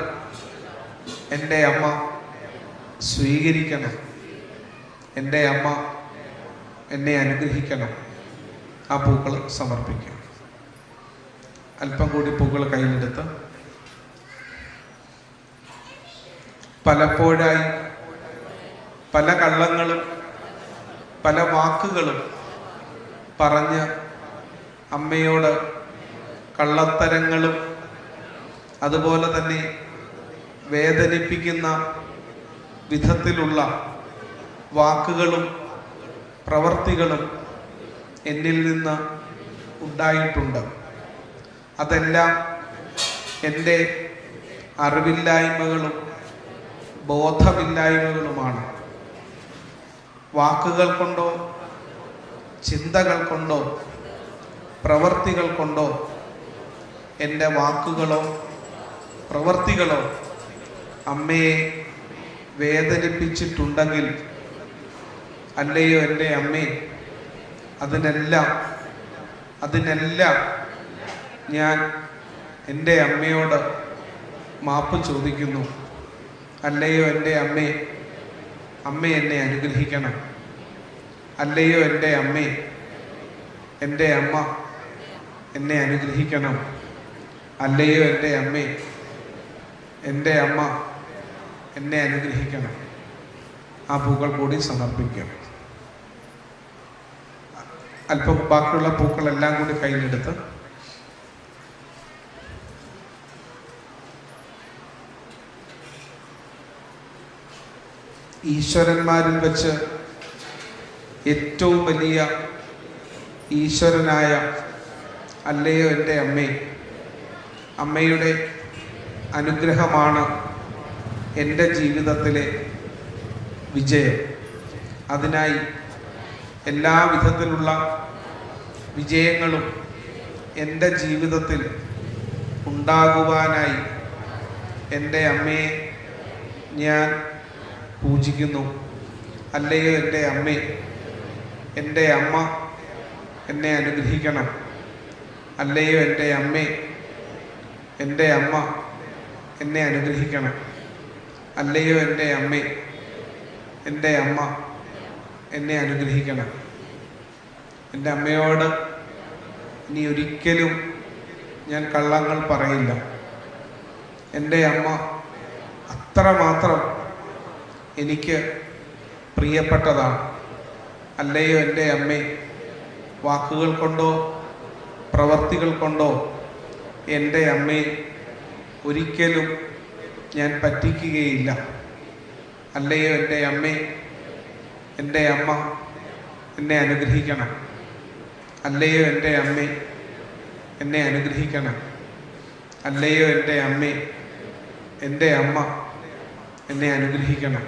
എൻ്റെ അമ്മ സ്വീകരിക്കണം. എൻ്റെ അമ്മ എന്നെ അനുഗ്രഹിക്കണം. ആ പൂക്കൾ സമർപ്പിക്കും. അല്പം കൂടി പൂക്കൾ കയ്യിലെടുത്ത് പലപ്പോഴായി പല കള്ളങ്ങളും പല വാക്കുകളും പറഞ്ഞ് അമ്മയോട് കള്ളത്തരങ്ങളും അതുപോലെ തന്നെ വേദനിപ്പിക്കുന്ന വിധത്തിലുള്ള വാക്കുകളും പ്രവർത്തികളും എന്നിൽ നിന്ന് ഉണ്ടായിട്ടുണ്ട്. അതെല്ലാം എൻ്റെ അറിവില്ലായ്മകളും ബോധമില്ലായ്മകളുമാണ്. വാക്കുകൾ കൊണ്ടോ ചിന്തകൾ കൊണ്ടോ പ്രവർത്തികൾ കൊണ്ടോ എൻ്റെ വാക്കുകളോ പ്രവർത്തികളോ അമ്മയെ വേദനിപ്പിച്ചിട്ടുണ്ടെങ്കിൽ അല്ലയോ എൻ്റെ അമ്മേ, അതിനെല്ലാം ഞാൻ എൻ്റെ അമ്മയോട് മാപ്പ് ചോദിക്കുന്നു. അല്ലയോ എൻ്റെ അമ്മേ, അമ്മ എന്നെ അനുഗ്രഹിക്കണം. അല്ലയോ എൻ്റെ അമ്മേ, എൻ്റെ അമ്മ എന്നെ അനുഗ്രഹിക്കണം. അല്ലയോ എൻ്റെ അമ്മേ, എൻ്റെ അമ്മ എന്നെ അനുഗ്രഹിക്കണം. ആ പൂക്കൾ കൂടി സമർപ്പിക്കാം. അല്പം ബാക്കിയുള്ള പൂക്കളെല്ലാം കൂടി കയ്യിലെടുത്ത് ഈശ്വരന്മാരിൽ വെച്ച് ഏറ്റവും വലിയ ഈശ്വരനായ അല്ലയോ എൻ്റെ അമ്മേ, അമ്മയുടെ അനുഗ്രഹമാണ് എൻ്റെ ജീവിതത്തിലെ വിജയം. അതിനായി എല്ലാ വിധത്തിലുള്ള വിജയങ്ങളും എൻ്റെ ജീവിതത്തിൽ ഉണ്ടാകുവാനായി എൻ്റെ അമ്മയെ ഞാൻ പൂജിക്കുന്നു. അല്ലയോ എൻ്റെ അമ്മേ, എൻ്റെ അമ്മ എന്നെ അനുഗ്രഹിക്കണം. അല്ലയോ എൻ്റെ അമ്മേ, എൻ്റെ അമ്മ എന്നെ അനുഗ്രഹിക്കണം. അല്ലയോ എൻ്റെ അമ്മേ, എൻ്റെ അമ്മ എന്നെ അനുഗ്രഹിക്കണം. എൻ്റെ അമ്മയോട് ഇനി ഒരിക്കലും ഞാൻ കള്ളങ്ങൾ പറയില്ല. എൻ്റെ അമ്മ അത്രമാത്രം എനിക്ക് പ്രിയപ്പെട്ടതാണ്. അല്ലയോ എൻ്റെ അമ്മേ, വാക്കുകൾ കൊണ്ടോ പ്രവർത്തികൾ കൊണ്ടോ എൻ്റെ അമ്മയെ ഒരിക്കലും ഞാൻ പറ്റിക്കുകയില്ല. അല്ലയോ എൻ്റെ അമ്മേ, എൻ്റെ അമ്മ എന്നെ അനുഗ്രഹിക്കണം. അല്ലയോ എൻ്റെ അമ്മേ, എന്നെ അനുഗ്രഹിക്കണം. അല്ലയോ എൻ്റെ അമ്മേ, എൻ്റെ അമ്മ എന്നെ അനുഗ്രഹിക്കണം.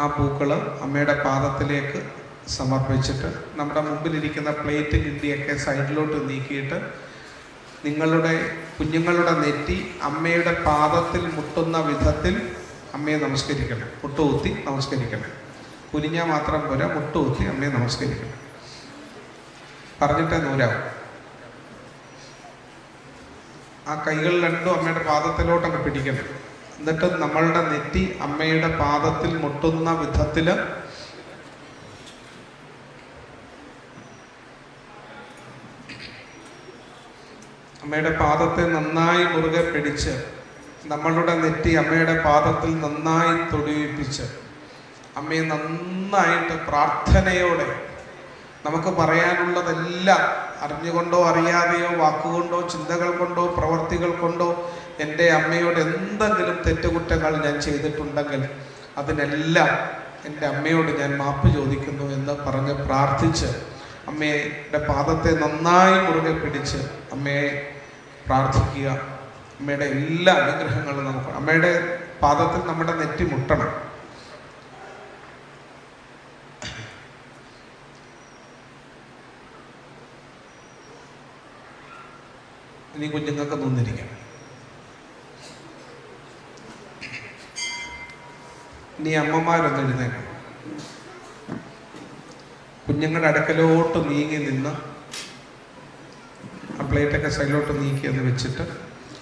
ആ പൂക്കൾ അമ്മയുടെ പാദത്തിലേക്ക് സമർപ്പിച്ചിട്ട് നമ്മുടെ മുമ്പിലിരിക്കുന്ന പ്ലേറ്റ് കിണ്ടിയൊക്കെ സൈഡിലോട്ട് നീക്കിയിട്ട് നിങ്ങളുടെ കുഞ്ഞുങ്ങളുടെ നെറ്റി അമ്മയുടെ പാദത്തിൽ മുട്ടുന്ന വിധത്തിൽ അമ്മയെ നമസ്കരിക്കണം. മുട്ടുകുത്തി നമസ്കരിക്കണം. കുനിഞ്ഞാൽ മാത്രം പോരാ, മുട്ടുകുത്തി അമ്മയെ നമസ്കരിക്കണം. പറഞ്ഞിട്ടേ നൂരാവും. ആ കൈകൾ രണ്ടും അമ്മയുടെ പാദത്തിലോട്ടൊക്കെ പിടിക്കണം. എന്നിട്ട് നമ്മളുടെ നെറ്റി അമ്മയുടെ പാദത്തിൽ മുട്ടുന്ന വിധത്തിൽ അമ്മയുടെ പാദത്തെ നന്നായി മുറുകെ പിടിച്ച് നമ്മളുടെ നെറ്റി അമ്മയുടെ പാദത്തിൽ നന്നായി തൊടുവിപ്പിച്ച് അമ്മയെ നന്നായിട്ട് പ്രാർത്ഥനയോടെ നമുക്ക് പറയാനുള്ളതെല്ലാം അറിഞ്ഞുകൊണ്ടോ അറിയാതെയോ വാക്കുകൊണ്ടോ ചിന്തകൾ കൊണ്ടോ പ്രവർത്തികൾ കൊണ്ടോ എൻ്റെ അമ്മയോട് എന്തെങ്കിലും തെറ്റുകുറ്റങ്ങൾ ഞാൻ ചെയ്തിട്ടുണ്ടെങ്കിൽ അതിനെല്ലാം എൻ്റെ അമ്മയോട് ഞാൻ മാപ്പ് ചോദിക്കുന്നു എന്ന് പറഞ്ഞ് പ്രാർത്ഥിച്ച് അമ്മയുടെ പാദത്തെ നന്നായി മുറുകെ പിടിച്ച് അമ്മയെ പ്രാർത്ഥിക്കുക. അമ്മയുടെ എല്ലാ അനുഗ്രഹങ്ങളും നമുക്ക് അമ്മയുടെ പാദത്തിൽ നമ്മുടെ നെറ്റി മുട്ടണം. ഇനി കുഞ്ഞുങ്ങൾക്ക് നിന്നിരിക്കണം. ഇനി അമ്മമാരൊന്ന് എഴുന്നേക്കണം. കുഞ്ഞുങ്ങളുടെ അടുക്കലോട്ട് നീങ്ങി നിന്ന് ആ പ്ലേറ്റൊക്കെ സൈഡിലോട്ട് നീക്കി എന്ന് വെച്ചിട്ട്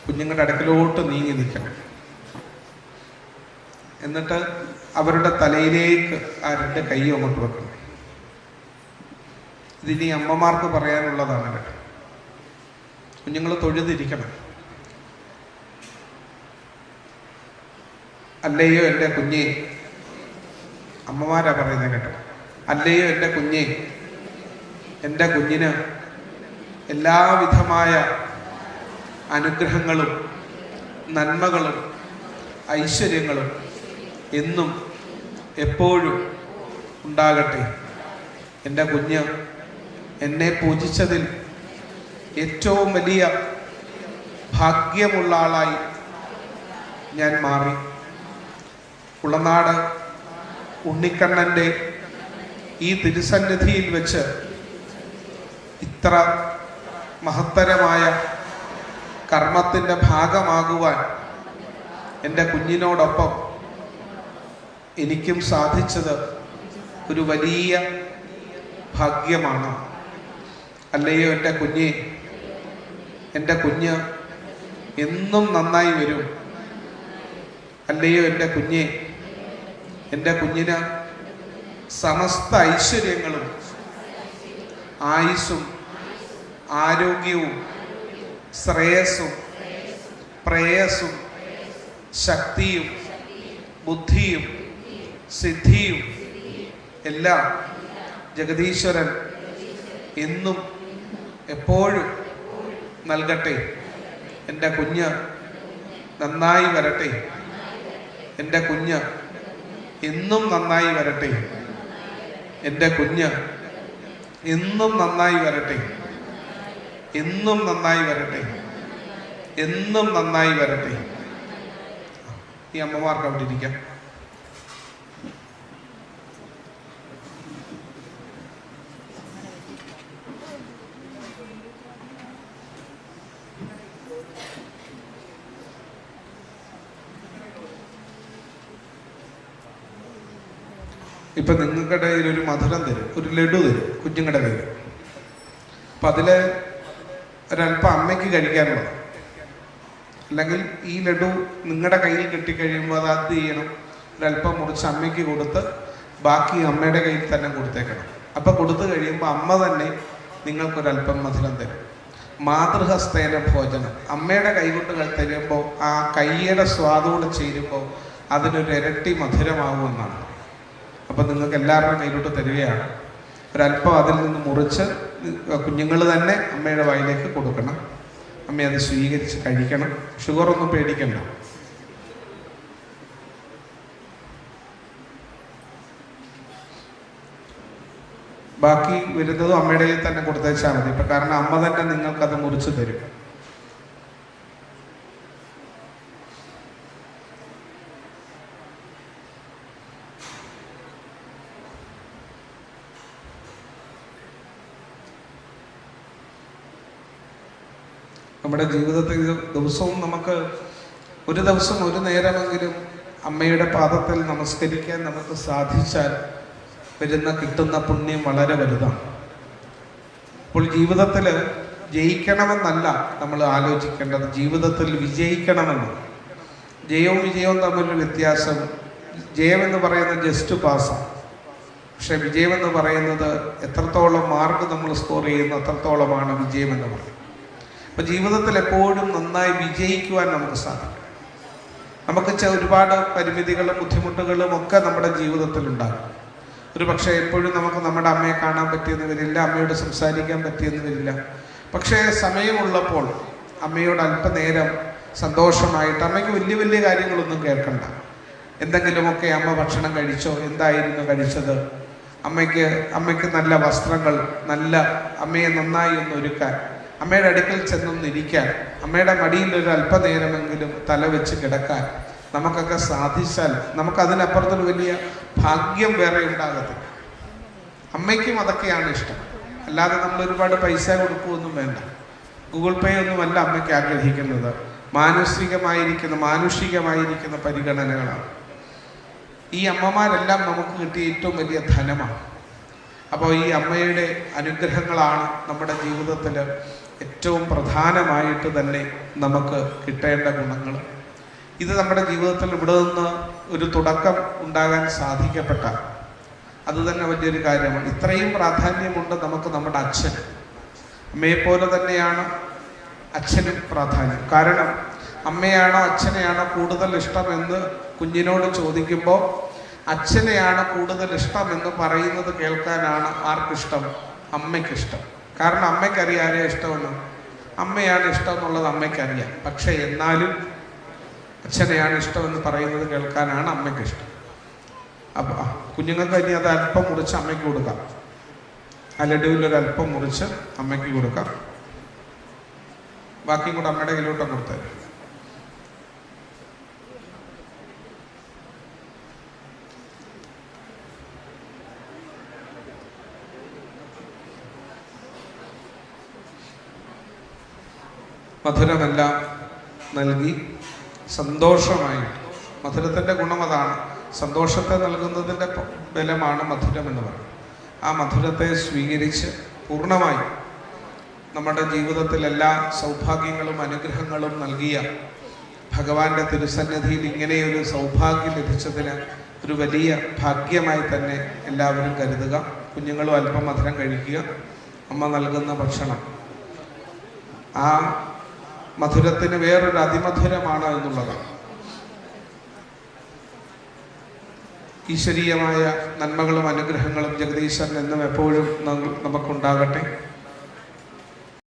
കുഞ്ഞുങ്ങളുടെ അടുക്കലോട്ട് നീങ്ങി നിൽക്കണം. എന്നിട്ട് അവരുടെ തലയിലേക്ക് ആ രണ്ട് കൈയും അങ്ങോട്ട് വെക്കണം. ഇതിനി അമ്മമാർക്ക് പറയാനുള്ളതാണ് കേട്ടോ. കുഞ്ഞുങ്ങൾ തൊഴുതിരിക്കണം. അല്ലയോ എൻ്റെ കുഞ്ഞേ, അമ്മമാരാ പറയുന്നത് കേട്ടോ. അല്ലയോ എൻ്റെ കുഞ്ഞേ, എൻ്റെ കുഞ്ഞിന് എല്ലാവിധമായ അനുഗ്രഹങ്ങളും നന്മകളും ഐശ്വര്യങ്ങളും എന്നും എപ്പോഴും ഉണ്ടാകട്ടെ. എൻ്റെ കുഞ്ഞ് എന്നെ പൂജിച്ചതിൽ ഏറ്റവും വലിയ ഭാഗ്യമുള്ള ആളായി ഞാൻ മാറി. കുളനാട് ഉണ്ണിക്കണ്ണൻ്റെ ഈ തിരുസന്നിധിയിൽ വെച്ച് ഇത്ര മഹത്തരമായ കർമ്മത്തിൻ്റെ ഭാഗമാകുവാൻ എൻ്റെ കുഞ്ഞിനോടൊപ്പം എനിക്കും സാധിച്ചത് ഒരു വലിയ ഭാഗ്യമാണ്. അല്ലയോ എൻ്റെ കുഞ്ഞേ, എൻ്റെ കുഞ്ഞ് എന്നും നന്നായി വരും. അല്ലയോ എൻ്റെ കുഞ്ഞേ, എൻ്റെ കുഞ്ഞിന് സമസ്ത ഐശ്വര്യങ്ങളും ആയുസ്സും ആരോഗ്യവും ശ്രേയസ്സും പ്രേയസ്സും ശക്തിയും ബുദ്ധിയും സിദ്ധിയും എല്ലാം ജഗദീശ്വരൻ എന്നും എപ്പോഴും നൽകട്ടെ. എൻ്റെ കുഞ്ഞ് നന്നായി വരട്ടെ. എൻ്റെ കുഞ്ഞ് എന്നും നന്നായി വരട്ടെ. എൻ്റെ കുഞ്ഞ് എന്നും നന്നായി വരട്ടെ. എന്നും നന്നായി വരട്ടെ, എന്നും നന്നായി വരട്ടെ. ഈ അമ്മമാർക്ക് അവിടെ ഇരിക്കാം. ഇപ്പൊ നിങ്ങളുടെ കയ്യിൽ ഒരു മധുരം തരും, ഒരു ലഡു തരും കുഞ്ഞുങ്ങളുടെ കയ്യിൽ. അപ്പൊ അതില് ഒരല്പം അമ്മയ്ക്ക് കഴിക്കാനുള്ളത്, അല്ലെങ്കിൽ ഈ ലഡു നിങ്ങളുടെ കയ്യിൽ കിട്ടിക്കഴിയുമ്പോൾ അത് എന്ത് ചെയ്യണം, ഒരല്പം മുറിച്ച് അമ്മയ്ക്ക് കൊടുത്ത് ബാക്കി അമ്മയുടെ കയ്യിൽ തന്നെ കൊടുത്തേക്കണം. അപ്പൊ കൊടുത്തു കഴിയുമ്പോൾ അമ്മ തന്നെ നിങ്ങൾക്കൊരല്പം മധുരം തരും. മാതൃഹസ്തേന ഭോജനം, അമ്മയുടെ കൈകൊണ്ട് തരുമ്പോൾ ആ കൈയുടെ സ്വാദോടെ ചേരുമ്പോൾ അതിനൊരു ഇരട്ടി മധുരമാകുമെന്നാണ്. അപ്പം നിങ്ങൾക്ക് എല്ലാവരുടെയും കയ്യിലോട്ട് തരികയാണ്. ഒരല്പം അതിൽ നിന്ന് മുറിച്ച് കുഞ്ഞുങ്ങൾ തന്നെ അമ്മയുടെ വായിലേക്ക് കൊടുക്കണം. അമ്മ അത് സ്വീകരിച്ച് കഴിക്കണം. ഷുഗറൊന്നും പേടിക്കണ്ട. ബാക്കി വരുന്നതും അമ്മയുടെ കയ്യിൽ തന്നെ കൊടുത്തേച്ചാൽ മതി. ഇപ്പം കാരണം അമ്മ തന്നെ നിങ്ങൾക്കത് മുറിച്ച് തരും. നമ്മുടെ ജീവിതത്തിൽ ദിവസവും നമുക്ക് ഒരു ദിവസം ഒരു നേരമെങ്കിലും അമ്മയുടെ പാദത്തിൽ നമസ്കരിക്കാൻ നമുക്ക് സാധിച്ചാൽ കിട്ടുന്ന പുണ്യം വളരെ വലുതാണ്. അപ്പോൾ ജീവിതത്തിൽ ജയിക്കണമെന്നല്ല നമ്മൾ ആലോചിക്കേണ്ടത്, ജീവിതത്തിൽ വിജയിക്കണമെന്ന്. ജയവും വിജയവും തമ്മിലൊരു വ്യത്യാസം. ജയമെന്ന് പറയുന്നത് ജസ്റ്റ് പാസ്സാണ്. പക്ഷെ വിജയമെന്ന് പറയുന്നത് എത്രത്തോളം മാർക്ക് നമ്മൾ സ്കോർ ചെയ്യുന്നു അത്രത്തോളമാണ് വിജയമെന്ന് പറയുന്നത്. അപ്പോൾ ജീവിതത്തിൽ എപ്പോഴും നന്നായി വിജയിക്കുവാൻ നമുക്ക് സാധിക്കും. നമുക്ക് ഒരുപാട് പരിമിതികളും ബുദ്ധിമുട്ടുകളും ഒക്കെ നമ്മുടെ ജീവിതത്തിൽ ഉണ്ടാകും. ഒരു പക്ഷേ എപ്പോഴും നമുക്ക് നമ്മുടെ അമ്മയെ കാണാൻ പറ്റിയെന്ന് വരില്ല, അമ്മയോട് സംസാരിക്കാൻ പറ്റിയെന്ന് വരില്ല. പക്ഷേ സമയമുള്ളപ്പോൾ അമ്മയോട് അല്പനേരം സന്തോഷമായിട്ട്, അമ്മയ്ക്ക് വലിയ വലിയ കാര്യങ്ങളൊന്നും കേൾക്കണ്ട, എന്തെങ്കിലുമൊക്കെ അമ്മ ഭക്ഷണം കഴിച്ചോ, എന്തായിരുന്നു കഴിച്ചത്, അമ്മയ്ക്ക് നല്ല വസ്ത്രങ്ങൾ, നല്ല അമ്മയെ നന്നായി ഒന്ന് ഒരുക്കാൻ, അമ്മയുടെ അടുക്കൽ ചെന്നൊന്നിരിക്കാൻ, അമ്മയുടെ മടിയിൽ ഒരു അല്പനേരമെങ്കിലും തല വെച്ച് കിടക്കാൻ നമുക്കൊക്കെ സാധിച്ചാൽ നമുക്കതിനപ്പുറത്തൊരു വലിയ ഭാഗ്യം വേറെ ഉണ്ടാകത്തില്ല. അമ്മയ്ക്കും അതൊക്കെയാണ് ഇഷ്ടം. അല്ലാതെ നമ്മൾ ഒരുപാട് പൈസ കൊടുക്കുകയൊന്നും വേണ്ട. ഗൂഗിൾ പേ ഒന്നുമല്ല അമ്മയ്ക്ക് ആഗ്രഹിക്കുന്നത്. മാനുഷികമായിരിക്കുന്ന പരിഗണനകളാണ്. ഈ അമ്മമാരെല്ലാം നമുക്ക് കിട്ടിയ ഏറ്റവും വലിയ ധനമാണ്. അപ്പോൾ ഈ അമ്മയുടെ അനുഗ്രഹങ്ങളാണ് നമ്മുടെ ജീവിതത്തിൽ ഏറ്റവും പ്രധാനമായിട്ട് തന്നെ നമുക്ക് കിട്ടേണ്ട ഗുണങ്ങൾ. ഇത് നമ്മുടെ ജീവിതത്തിൽ ഇവിടെ നിന്ന് ഒരു തുടക്കം ഉണ്ടാകാൻ സാധിക്കപ്പെട്ടാൽ അത് തന്നെ വലിയൊരു കാര്യമാണ്. ഇത്രയും പ്രാധാന്യമുണ്ട് നമുക്ക് നമ്മുടെ അച്ഛൻ. അമ്മയെപ്പോലെ തന്നെയാണ് അച്ഛനും പ്രാധാന്യം. കാരണം അമ്മയാണോ അച്ഛനെയാണോ കൂടുതൽ ഇഷ്ടമെന്ന് കുഞ്ഞിനോട് ചോദിക്കുമ്പോൾ അച്ഛനെയാണ് കൂടുതൽ ഇഷ്ടമെന്ന് പറയുന്നത് കേൾക്കാനാണ് ആർക്കിഷ്ടം? അമ്മയ്ക്കിഷ്ടം. കാരണം അമ്മയ്ക്കറിയാം ആരെയാ ഇഷ്ടമെന്ന്. അമ്മയാണ് ഇഷ്ടം എന്നുള്ളത് അമ്മയ്ക്കറിയാം. പക്ഷെ എന്നാലും അച്ഛനെയാണ് ഇഷ്ടമെന്ന് പറയുന്നത് കേൾക്കാനാണ് അമ്മയ്ക്കിഷ്ടം. അപ്പം കുഞ്ഞുങ്ങൾക്ക് ഇനി അത് അല്പം മുറിച്ച് അമ്മയ്ക്ക് കൊടുക്കാം. ആ ലഡുവിലൊരല്പം മുറിച്ച് അമ്മയ്ക്ക് കൊടുക്കാം. ബാക്കിയും കൂടെ അമ്മയുടെ കയ്യിലോട്ട് കൊടുത്തത്. മധുരമെല്ലാം നൽകി സന്തോഷമായിട്ട്, മധുരത്തിൻ്റെ ഗുണം അതാണ്. സന്തോഷത്തെ നൽകുന്നതിൻ്റെ ബലമാണ് മധുരം എന്ന് പറയുന്നത്. ആ മധുരത്തെ സ്വീകരിച്ച് പൂർണ്ണമായി നമ്മുടെ ജീവിതത്തിൽ എല്ലാ സൗഭാഗ്യങ്ങളും അനുഗ്രഹങ്ങളും നൽകിയ ഭഗവാന്റെ തിരുസന്നിധിയിൽ ഇങ്ങനെയൊരു സൗഭാഗ്യം ലഭിച്ചതിന് ഒരു വലിയ ഭാഗ്യമായി തന്നെ എല്ലാവരും കരുതുക. കുഞ്ഞുങ്ങളും അല്പം മധുരം കഴിക്കുക. അമ്മ നൽകുന്ന ഭക്ഷണം ആ മധുരത്തിന് വേറൊരു അതിമധുരമാണ് എന്നുള്ളതാണ്. ഈശ്വരീയമായ നന്മകളും അനുഗ്രഹങ്ങളും ജഗദീശ്വരൻ എന്നും എപ്പോഴും നമുക്കുണ്ടാകട്ടെ.